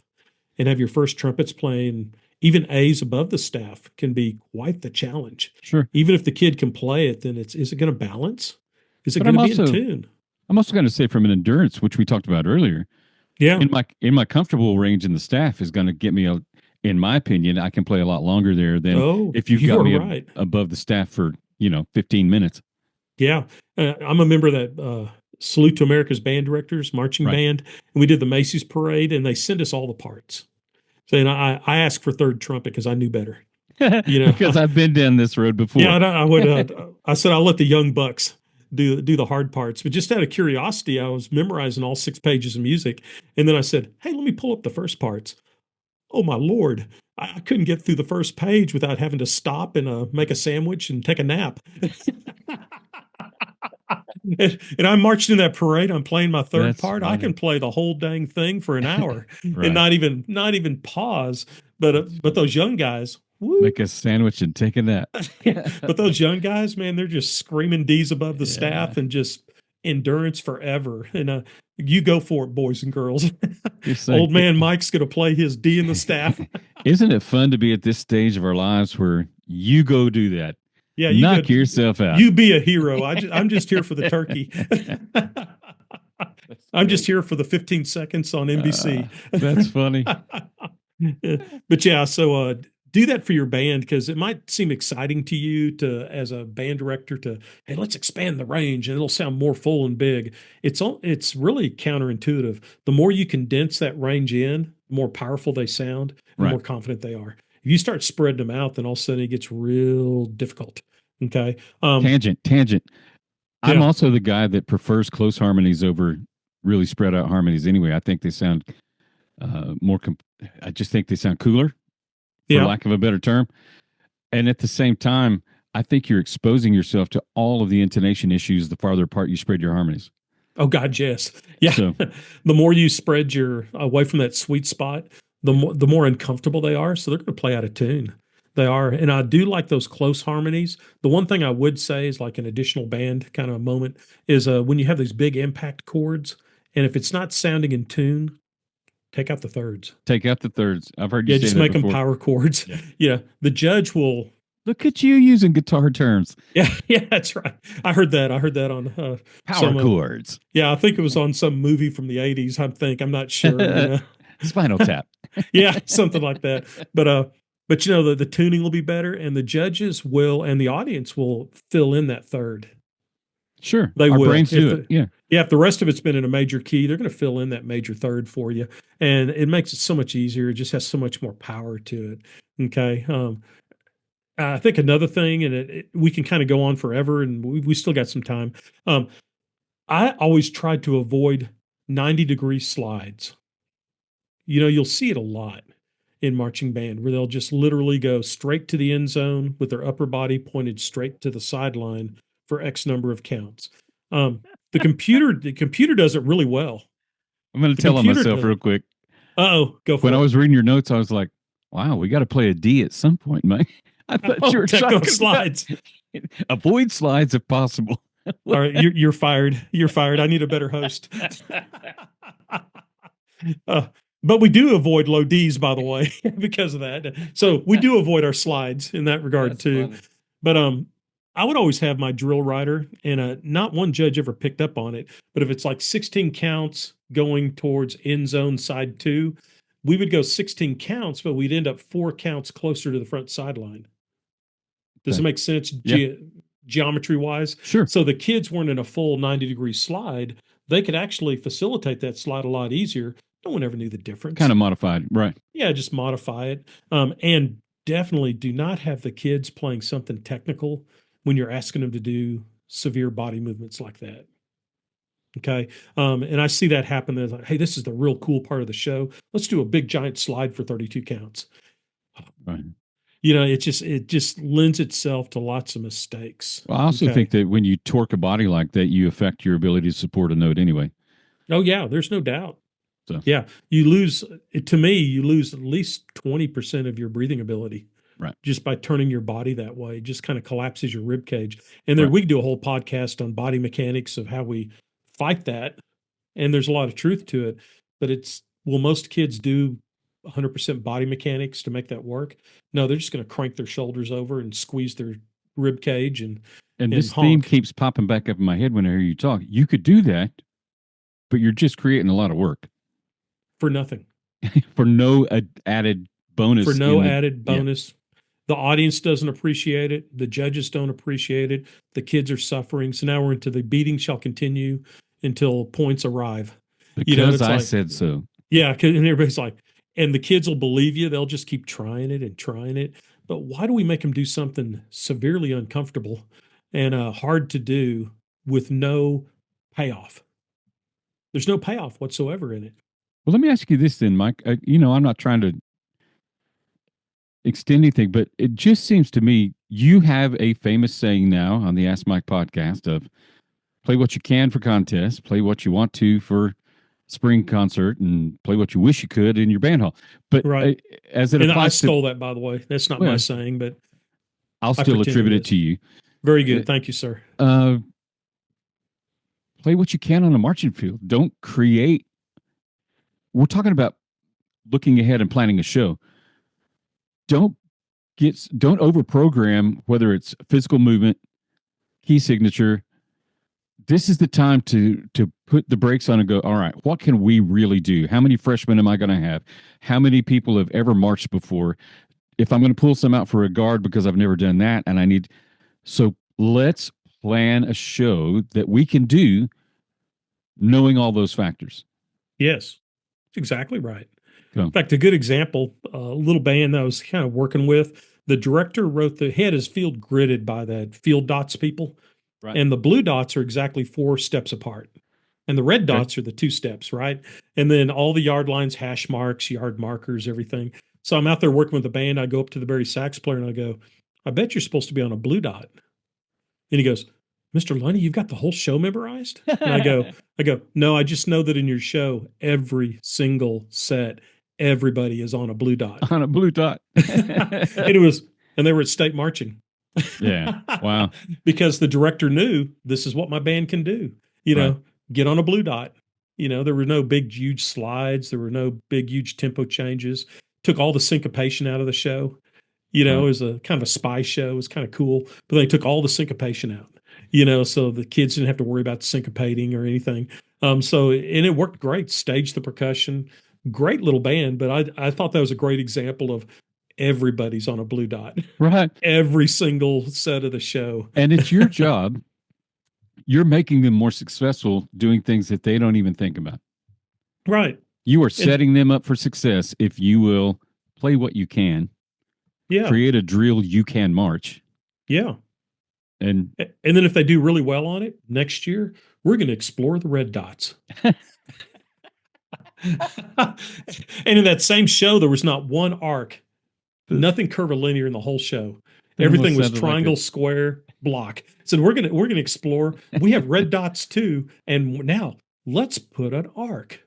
and have your first trumpets playing even A's above the staff can be quite the challenge. Sure. Even if the kid can play it, then is it going to balance? Is it going to be in tune? I'm also going to say from an endurance, which we talked about earlier. Yeah. In my comfortable range in the staff is going to get me in my opinion, I can play a lot longer there than if you've got me above the staff for 15 minutes. Yeah. I'm a member of that Salute to America's Band Directors marching band, and we did the Macy's parade, and they sent us all the parts. And I asked for third trumpet because I knew better. Because I've been down this road before. Yeah, I would. I said I'll let the young bucks do the hard parts. But just out of curiosity, I was memorizing all 6 pages of music, and then I said, "Hey, let me pull up the first parts." Oh my Lord! I couldn't get through the first page without having to stop and make a sandwich and take a nap. And I marched in that parade. I'm playing my third part. Funny. I can play the whole dang thing for an hour and not even pause. But those young guys, woo. Make a sandwich and take a nap. But those young guys, man, they're just screaming D's above the staff and just endurance forever. And you go for it, boys and girls. Old man Mike's going to play his D in the staff. Isn't it fun to be at this stage of our lives where you go do that? Yeah, you knock yourself out. You be a hero. I'm just here for the turkey. I'm just here for the 15 seconds on NBC. That's funny. But yeah, so do that for your band because it might seem exciting to you as a band director hey, let's expand the range and it'll sound more full and big. It's really counterintuitive. The more you condense that range in, the more powerful they sound, the more confident they are. If you start spreading them out, then all of a sudden it gets real difficult. Okay. Tangent. I'm also the guy that prefers close harmonies over really spread out harmonies anyway. I think they sound more. I just think they sound cooler, for Yeah. lack of a better term. And at the same time, I think you're exposing yourself to all of the intonation issues the farther apart you spread your harmonies. Oh God, yes. Yeah. So, The more you spread your away from that sweet spot, yeah. the more uncomfortable they are. So they're going to play out of tune. They are. And I do like those close harmonies. The one thing I would say is like an additional band kind of a moment is when you have these big impact chords, and if it's not sounding in tune, take out the thirds. Take out the thirds. I've heard you Yeah, say just that make them before. power chords. Yeah. Yeah. The judge will. Look at you using guitar terms. Yeah, yeah, that's right. I heard that. I heard that on Power some of. chords. Yeah, I think it was on some movie from the '80s. I'm not sure. Spinal Tap. Yeah, something like that. But the tuning will be better, and the judges will, and the audience will fill in that third. Sure. They Our will. brains do it. Yeah. Yeah, if the rest of it's been in a major key, they're going to fill in that major third for you, and it makes it so much easier. It just has so much more power to it. Okay. I think another thing, and we can kind of go on forever, and we still got some time. Um, I always tried to avoid 90-degree slides. You'll see it a lot in marching band where they'll just literally go straight to the end zone with their upper body pointed straight to the sideline for X number of counts. The computer does it really well. I'm going to The tell on computer myself does. real quick. Oh, go When for I it. was reading your notes, I was like, wow, we got to play a D at some point, Mike. I thought you Oh, were techno talking slides. about avoid slides if possible. All right, you're fired. You're fired. I need a better host. Uh, but we do avoid low D's, by the way, because of that. So we do avoid our slides in that regard That's too. funny. But I would always have my drill writer, and not one judge ever picked up on it. But if it's like 16 counts going towards end zone side two, we would go 16 counts, but we'd end up 4 counts closer to the front sideline. Does it Okay. make sense Yeah, geometry wise? sure. So the kids weren't in a full 90-degree slide. They could actually facilitate that slide a lot easier. No one ever knew the Kind difference. of modified. Right. Yeah, just modify it. And definitely do not have the kids playing something technical when you're asking them to do severe body movements like that. Okay. And I see that happen. They're like, hey, this is the real cool part of the show. Let's do a big giant slide for 32 counts. Right. It just lends itself to lots of mistakes. Well, I also Okay. think that when you torque a body like that, you affect your ability to support a note anyway. Oh yeah, there's no doubt. So, Yeah, you lose. To me, you lose at least 20% of your breathing ability right. just by turning your body that way. It just kind of collapses your rib cage. And there, Right. we could do a whole podcast on body mechanics of how we fight that. And there's a lot of truth to it. But will most kids do 100% body mechanics to make that work? No, they're just going to crank their shoulders over and squeeze their rib cage And and this theme honk keeps popping back up in my head when I hear you talk. You could do that, but you're just creating a lot of work for nothing, for no added for bonus no in the. added Yeah. bonus. The audience doesn't appreciate it. The judges don't appreciate it. The kids are suffering. So now we're into the beating shall continue until points arrive. And Because it's I like, said so. yeah, and everybody's like, and the kids will believe you. They'll just keep trying it and trying it. But why do we make them do something severely uncomfortable and hard to do with no payoff? There's no payoff whatsoever in it. Well, let me ask you this then, Mike. I'm not trying to extend anything, but it just seems to me you have a famous saying now on the Ask Mike podcast of play what you can for contests, play what you want to for spring concert, and play what you wish you could in your band hall. But Right. as it And I applies to, stole that, by the way. That's not my well, saying, but I'll I still pretend attribute it it is. to you. Very good. Thank you, sir. Uh, play what you can on a marching field. Don't create. We're talking about looking ahead and planning a show. Don't over program whether it's physical movement, key signature. This is the time to put the brakes on and go, all right, what can we really do? How many freshmen am I going to have? How many people have ever marched before? If I'm going to pull some out for a guard because I've never done that and I need, so let's plan a show that we can do knowing all those factors. Yes, exactly right. Go. In fact, a good example, a little band that I was kind of working with, the director he had his field gridded by the field dots people. Right. And the blue dots are exactly 4 steps apart. And the red Okay. dots are the two steps, right? And then all the yard lines, hash marks, yard markers, everything. So I'm out there working with the band. I go up to the Barry sax player and I go, I bet you're supposed to be on a blue dot. And he goes, Mr. Lunney, you've got the whole show memorized? And I go, no, I just know that in your show, every single set, everybody is on a blue dot. On a blue dot. And it was, and they were at state marching. Yeah. Wow. Because the director knew this is what my band can do. You Right. know, get on a blue dot. There were no big, huge slides. There were no big, huge tempo changes. Took all the syncopation out of the show. It Right. was a kind of a spy show. It was kind of cool, but they took all the syncopation out. So the kids didn't have to worry about syncopating or anything. And it worked great. Staged the percussion, great little band. But I thought that was a great example of everybody's on a blue dot. Right. Every single set of the show. And it's your job. You're making them more successful doing things that they don't even think about. Right. You are And setting them up for success if you will play what you can, yeah, create a drill you can march, yeah. and And then if they do really well on it next year, we're going to explore the red dots. And in that same show, there was not one arc, nothing curvilinear in the whole show. Everything was triangle, square, block. So we're gonna explore. We have red dots too, and now let's put an arc.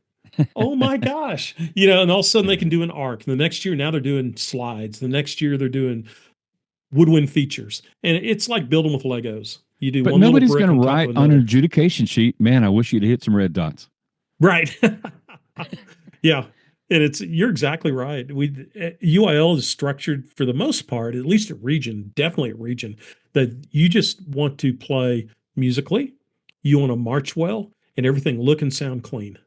Oh my gosh. And all of a sudden they can do an arc. And the next year, now they're doing slides. The next year they're doing woodwind features. And it's like building with Legos. You do but one little nobody's brick going on to top write of on an another. adjudication sheet, man, I wish you'd hit some red dots. Right. Yeah. And you're exactly right. UIL is structured for the most part, at least at region, definitely at region, that you just want to play musically, you want to march well, and everything look and sound clean.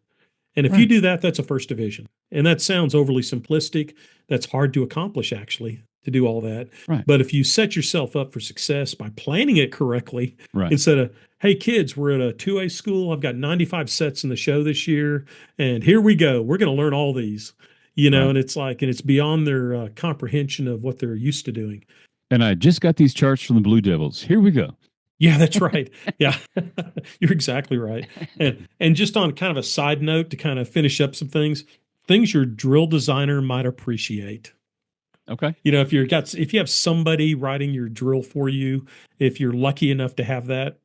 And if you Right. do that, that's a first division. And that sounds overly simplistic. That's hard to accomplish, actually, to do all that. Right. But if you set yourself up for success by planning it correctly, Right. instead of, hey, kids, we're at a 2A school. I've got 95 sets in the show this year. And here we go. We're going to learn all these, Right. and it's beyond their comprehension of what they're used to doing. And I just got these charts from the Blue Devils. Here we go. Yeah, that's right. Yeah, you're exactly right. And just on kind of a side note to kind of finish up some things your drill designer might appreciate. Okay. If you have somebody writing your drill for you, if you're lucky enough to have that,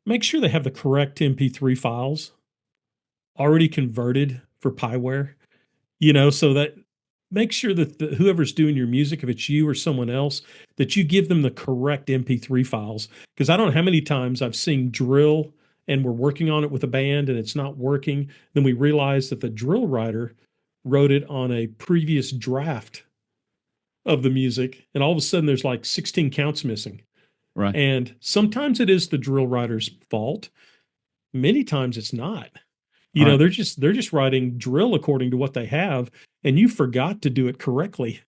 make sure they have the correct MP3 files already converted for Pieware. So that make sure that whoever's doing your music, if it's you or someone else, that you give them the correct MP3 files. Because I don't know how many times I've seen drill and we're working on it with a band and it's not working. Then we realize that the drill writer wrote it on a previous draft of the music. And all of a sudden there's like 16 counts missing. Right. And sometimes it is the drill writer's fault. Many times it's not. Right. They're just writing drill according to what they have, and you forgot to do it correctly.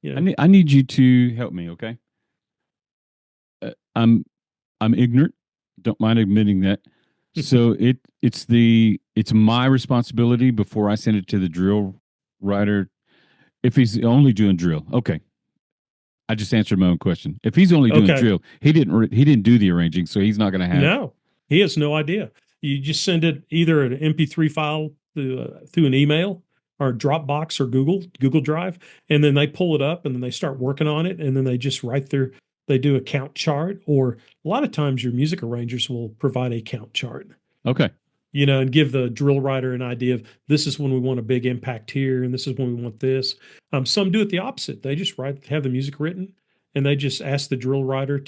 I need you to help me, okay? I'm ignorant. Don't mind admitting that. So it's my responsibility before I send it to the drill writer. If he's only doing drill, okay. I just answered my own question. If he's only doing Okay. drill, he didn't do the arranging, so he's not going to have. No, he has no idea. You just send it either an MP3 file through an email or Dropbox or Google Drive, and then they pull it up and then they start working on it, and then they just they do a count chart, or a lot of times your music arrangers will provide a count chart. Okay. And give the drill writer an idea of this is when we want a big impact here, and this is when we want this. Some do it the opposite. They just have the music written, and they just ask the drill writer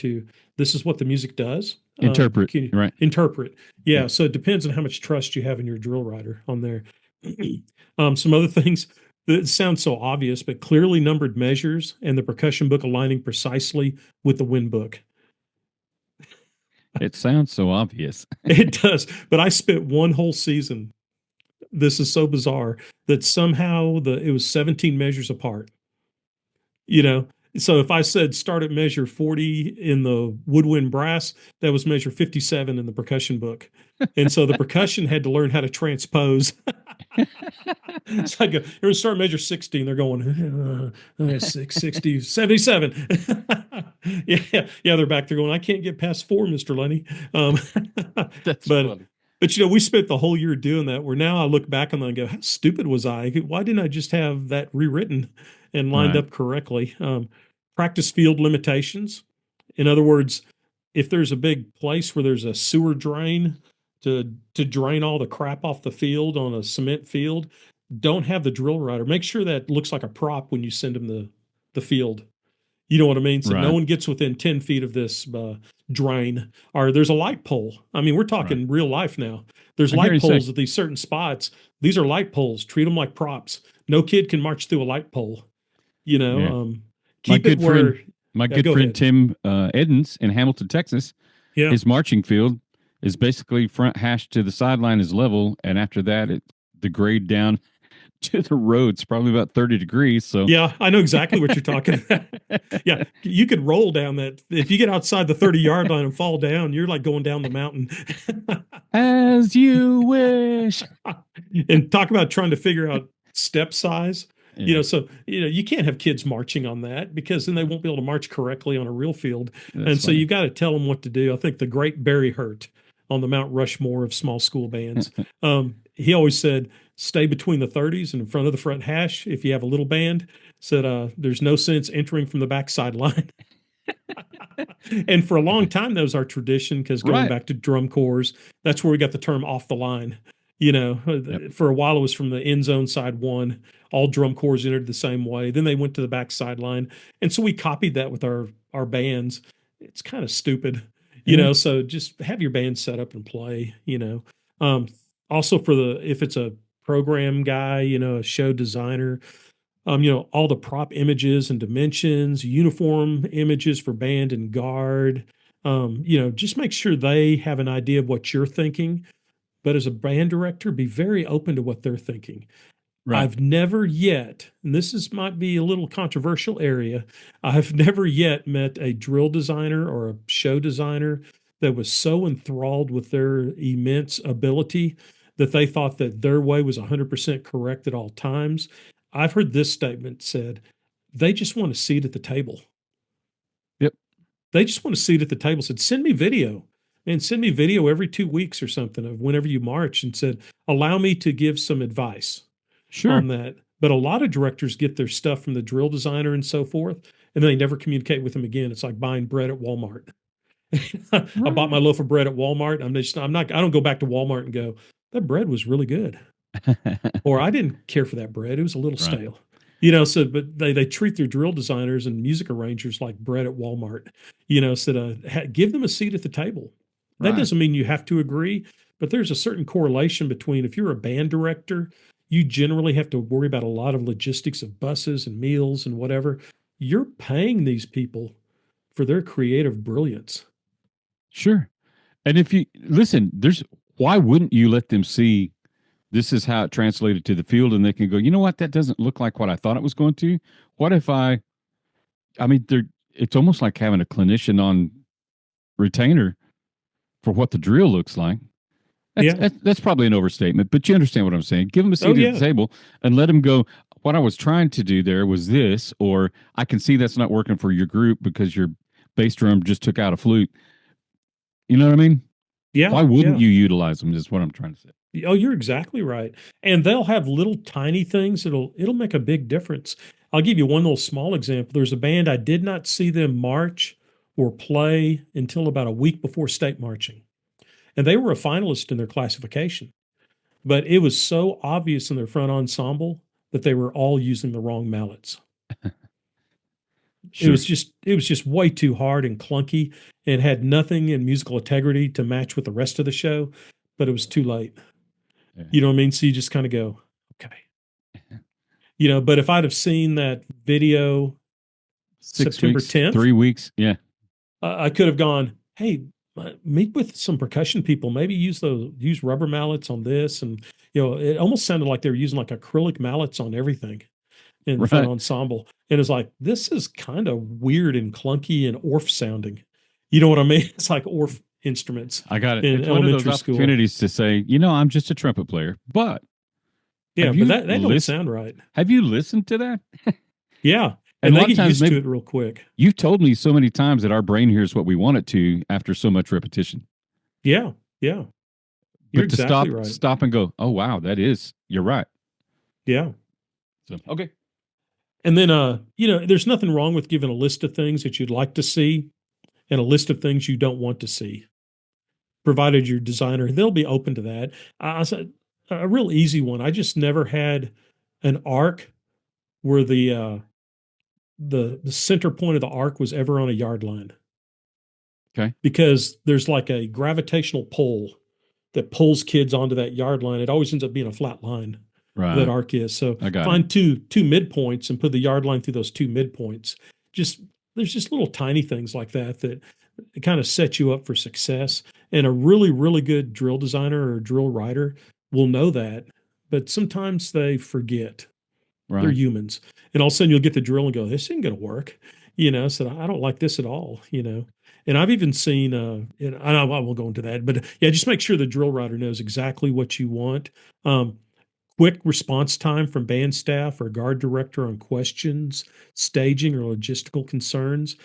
this is what the music does. Interpret. Right. Interpret. Yeah. So it depends on how much trust you have in your drill writer on there. Some other things that sound so obvious, but clearly numbered measures and the percussion book aligning precisely with the wind book. It sounds so obvious. It does. But I spent one whole season. This is so bizarre that somehow it was 17 measures apart. So if I said start at measure 40 in the woodwind brass, that was measure 57 in the percussion book. And so the percussion had to learn how to transpose. So I go, here we start measure 60, and they're going, 60, 77. Yeah, they're back there going, I can't get past 4, Mr. Lunney. That's but funny. But we spent the whole year doing that. Where now I look back on that and go, how stupid was I? Why didn't I just have that rewritten and lined Right. up correctly? Practice field limitations. In other words, if there's a big place where there's a sewer drain to drain all the crap off the field on a cement field, don't have the drill rider. Make sure that looks like a prop when you send them the field. You know what I mean? So no Right. one gets within 10 feet of this drain. Or there's a light pole. I mean, we're Right. talking real life now. There's I hear light you say. poles at these certain spots. These are light poles. Treat them like props. No kid can march through a light pole. You know, Yeah. um, My keep it good friend, where. my Yeah, good go friend ahead. Tim Edens in Hamilton, Texas, Yeah, his marching field is basically front hash to the sideline is level, and after that, the grade down to the road's probably about 30 degrees. So, yeah, I know exactly what you're talking about. Yeah, you could roll down that. If you get outside the 30-yard line and fall down, you're like going down the mountain. as you wish. And talk about trying to figure out step size. Yeah, So you can't have kids marching on that because then they won't be able to march correctly on a real field. And that's so funny. you've got to tell them what to do. I think the great Barry Hurt on the Mount Rushmore of small school bands, he always said, stay between the 30s and in front of the front hash. If you have a little band, said there's no sense entering from the backside line. And for a long time, that was our tradition because going Right. back to drum corps, that's where we got the term off the line. Yep. For a while, it was from the end zone side one. All drum corps entered the same way. Then they went to the back sideline. And so we copied that with our bands. It's kind of stupid, Yeah. so just have your band set up and play. Um, Also for if it's a program guy, a show designer, all the prop images and dimensions, uniform images for band and guard. Just make sure they have an idea of what you're thinking. But as a band director, be very open to what they're thinking. Right. I've never yet, and might be a little controversial area, I've never yet met a drill designer or a show designer that was so enthralled with their immense ability that they thought that their way was 100% correct at all times. I've heard this statement said, they just want a seat at the table. Yep. They just want a seat at the table. Said, send me video and send me video every 2 weeks or something of whenever you march, and said, allow me to give some advice Sure. on that. But a lot of directors get their stuff from the drill designer and so forth, and then they never communicate with them again. It's like buying bread at Walmart. I bought my Right. loaf of bread at Walmart. I don't go back to Walmart and go, that bread was really good. Or I didn't care for that bread. It was a little Right. stale. But they treat their drill designers and music arrangers like bread at Walmart, so give them a seat at the table. That Right. doesn't mean you have to agree, but there's a certain correlation between if you're a band director, you generally have to worry about a lot of logistics of buses and meals and whatever. You're paying these people for their creative brilliance. Sure. And if you listen, why wouldn't you let them see this is how it translated to the field and they can go, you know what, that doesn't look like what I thought it was going to. What if I mean, it's almost like having a clinician on retainer for what the drill looks like. Yeah. That's probably an overstatement, but you understand what I'm saying. Give them a Oh, seat at the yeah. table and let them go. What I was trying to do there was this, or I can see that's not working for your group because your bass drum just took out a flute. You know what I mean? Yeah. Why wouldn't Yeah. you utilize them? Is what I'm trying to say. Oh, you're exactly right. And they'll have little tiny things it'll make a big difference. I'll give you one little small example. There's a band I did not see them march or play until about a week before state marching. And they were a finalist in their classification. But it was so obvious in their front ensemble that they were all using the wrong mallets. It Sure. was just it was just way too hard and clunky and had nothing in musical integrity to match with the rest of the show, but it was too late. Yeah. You know what I mean? So you just kind of go, okay. But if I'd have seen that video September Weeks, 10th, 3 weeks. Yeah. I could have gone, hey, meet with some percussion people, maybe use rubber mallets on this. And, it almost sounded like they were using like acrylic mallets on everything in the front Right. ensemble. And it's like, this is kind of weird and clunky and Orff sounding. You know what I mean? It's like Orff instruments I got it. in It's one of those elementary school. opportunities to say, I'm just a trumpet player. But Yeah, have but you that don't sound right. have you listened to that? Yeah. And And a they lot of get times used to maybe it real quick. you've told me so many times that our brain hears what we want it to after so much repetition. Yeah. Yeah. You're but to exactly right. stop and go, oh wow, you're right. Yeah. So okay, And then, there's nothing wrong with giving a list of things that you'd like to see and a list of things you don't want to see, provided your designer, they'll be open to that. I said a real easy one. I just never had an arc where the center point of the arc was ever on a yard line okay, because there's like a gravitational pull that pulls kids onto that yard line. It always ends up being a flat line where that right. arc is. So I got it. find two midpoints and put the yard line through those two midpoints. Just there's just little tiny things like that that kind of set you up for success. And a really, really good drill designer or drill writer will know that, but sometimes they forget. They're Right. humans. And all of a sudden you'll get the drill and go, this isn't going to work. So I don't like this at all. And I've even seen, and I won't go into that, but yeah, just make sure the drill writer knows exactly what you want. Um, Quick response time from band staff or guard director on questions, staging, or logistical concerns.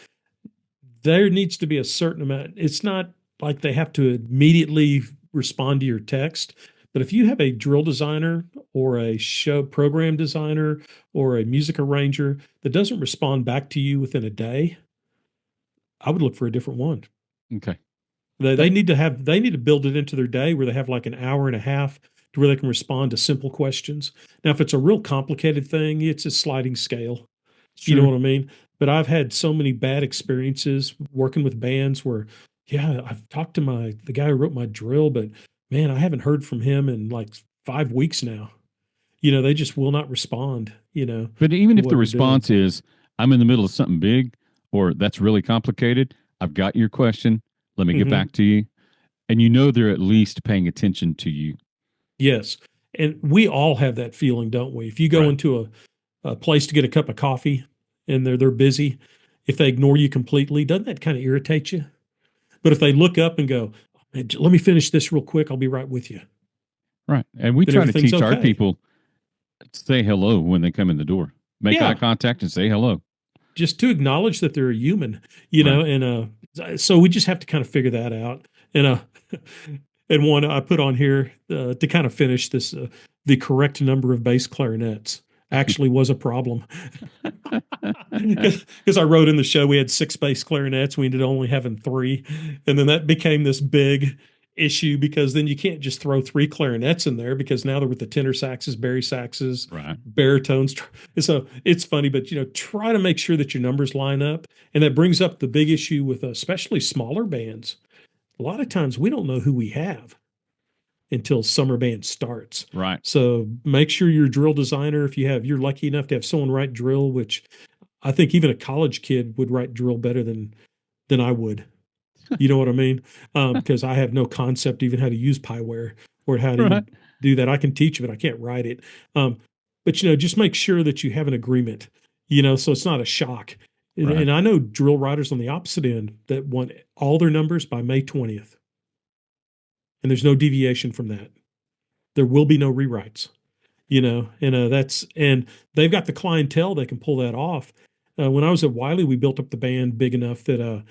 There needs to be a certain amount. It's not like they have to immediately respond to your text, but if you have a drill designer or a show program designer or a music arranger that doesn't respond back to you within a day, I would look for a different one. Okay. They Okay. need to build it into their day where they have like an hour and a half to where they can respond to simple questions. Now, if it's a real complicated thing, it's a sliding scale. You know Sure. what I mean? But I've had so many bad experiences working with bands where, yeah, I've talked to the guy who wrote my drill, but man, I haven't heard from him in like 5 weeks now. They just will not respond, But even to if the what we're doing. response is, I'm in the middle of something big or that's really complicated, I've got your question. Let me get Hmm. back to you. And you know they're at least paying attention to you. Yes. And we all have that feeling, don't we? If you go Right. into a place to get a cup of coffee and they're busy, if they ignore you completely, doesn't that kind of irritate you? But if they look up and go, "Hey, let me finish this real quick, I'll be right with you," Right. And we then try to everything's teach our okay. people to say hello when they come in the door. Make eye Yeah, contact and say hello. just to acknowledge that they're a human, Right. and so we just have to kind of figure that out. And and one I put on here to kind of finish this, the correct number of bass clarinets actually was a problem. Because I wrote in the show we had six bass clarinets, we ended up only having three, and then that became this big issue because then you can't just throw three clarinets in there because now they're with the tenor saxes, bari saxes, Right. baritones. So it's funny, but try to make sure that your numbers line up, and that brings up the big issue with especially smaller bands. A lot of times we don't know who we have until summer band starts. Right. So make sure your drill designer, if you're lucky enough to have someone write drill, which I think even a college kid would write drill better than I would. You know what I mean? Because I have no concept even how to use Pyware or how to Right. even do that. I can teach it, but I can't write it. But just make sure that you have an agreement. So it's not a shock. And, Right. and I know drill writers on the opposite end that want all their numbers by May 20th, and there's no deviation from that. There will be no rewrites. And they've got the clientele that can pull that off. When I was at Wiley, we built up the band big enough that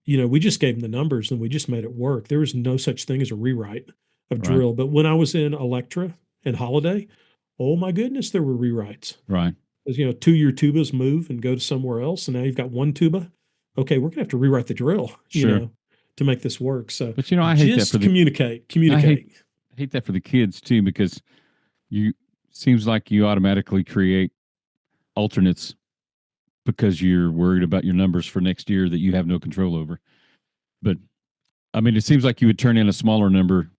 we just gave them the numbers and we just made it work. There was no such thing as a rewrite of Right. drill. But when I was in Electra and Holiday, oh my goodness, there were rewrites. Right. Because, two of your tubas move and go to somewhere else, and now you've got one tuba. Okay, we're gonna have to rewrite the drill, Sure. to make this work. So But I hate that for just the communicate, I communicate. hate that for the kids too because you seems like you automatically create alternates because you're worried about your numbers for next year that you have no control over. But I mean, it seems like you would turn in a smaller number.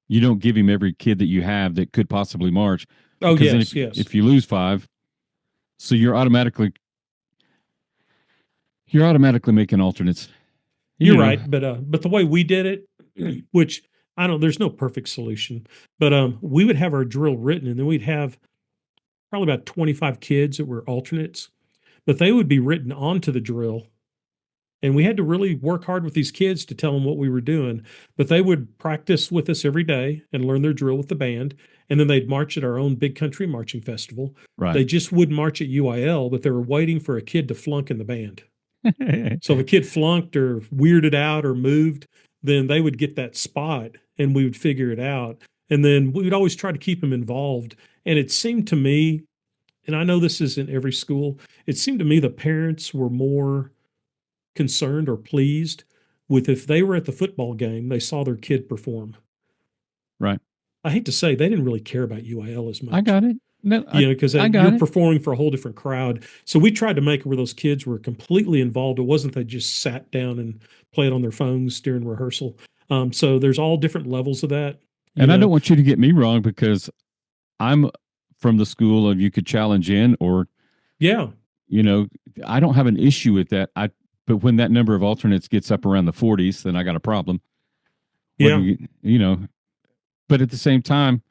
You don't give him every kid that you have that could possibly march Oh because then yes, yes. if you lose five, so you're automatically making alternates. You're You know, right, but the way we did it, which I don't, there's no perfect solution, but we would have our drill written, and then we'd have probably about 25 kids that were alternates, but they would be written onto the drill, and we had to really work hard with these kids to tell them what we were doing. But they would practice with us every day and learn their drill with the band, and then they'd march at our own big country marching festival. right? They just wouldn't march at UIL, but they were waiting for a kid to flunk in the band. So if a kid flunked or weirded out or moved, then they would get that spot and we would figure it out. And then we would always try to keep them involved. And it seemed to me, and I know this isn't every school, it seemed to me the parents were more concerned or pleased with if they were at the football game, they saw their kid perform. Right. I hate to say they didn't really care about UIL as I much, got it. No, because I got you're it. performing for a whole different crowd. So we tried to make it where those kids were completely involved. It wasn't they just sat down and played on their phones during rehearsal. So there's all different levels of that. And I don't want you to get me wrong, because I'm from the school of you could challenge in, or, yeah, I don't have an issue with that. But when that number of alternates gets up around the 40s, then I got a problem. yeah, But at the same time,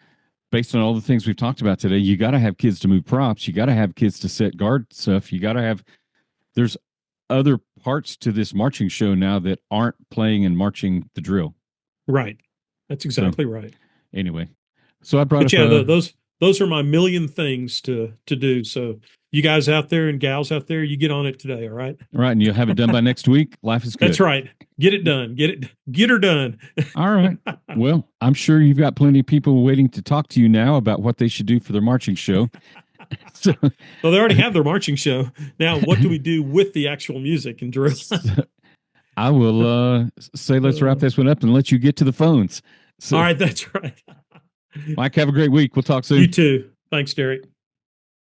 based on all the things we've talked about today, you got to have kids to move props. You got to have kids to set guard stuff. You got to have, there's other parts to this marching show now that aren't playing and marching the drill. right. That's exactly right. Anyway, so I brought But up yeah, those are my million things to do. So you guys out there and gals out there, you get on it today. All right. right, and you'll have it done by next week. Life is good. That's right. Get it done. Get her done. All right. Well, I'm sure you've got plenty of people waiting to talk to you now about what they should do for their marching show. So, well, they already have their marching show. Now, what do we do with the actual music and drill? I will say let's wrap this one up and let you get to the phones. So, all right, that's right. Mike, have a great week. We'll talk soon. You too. Thanks, Derek.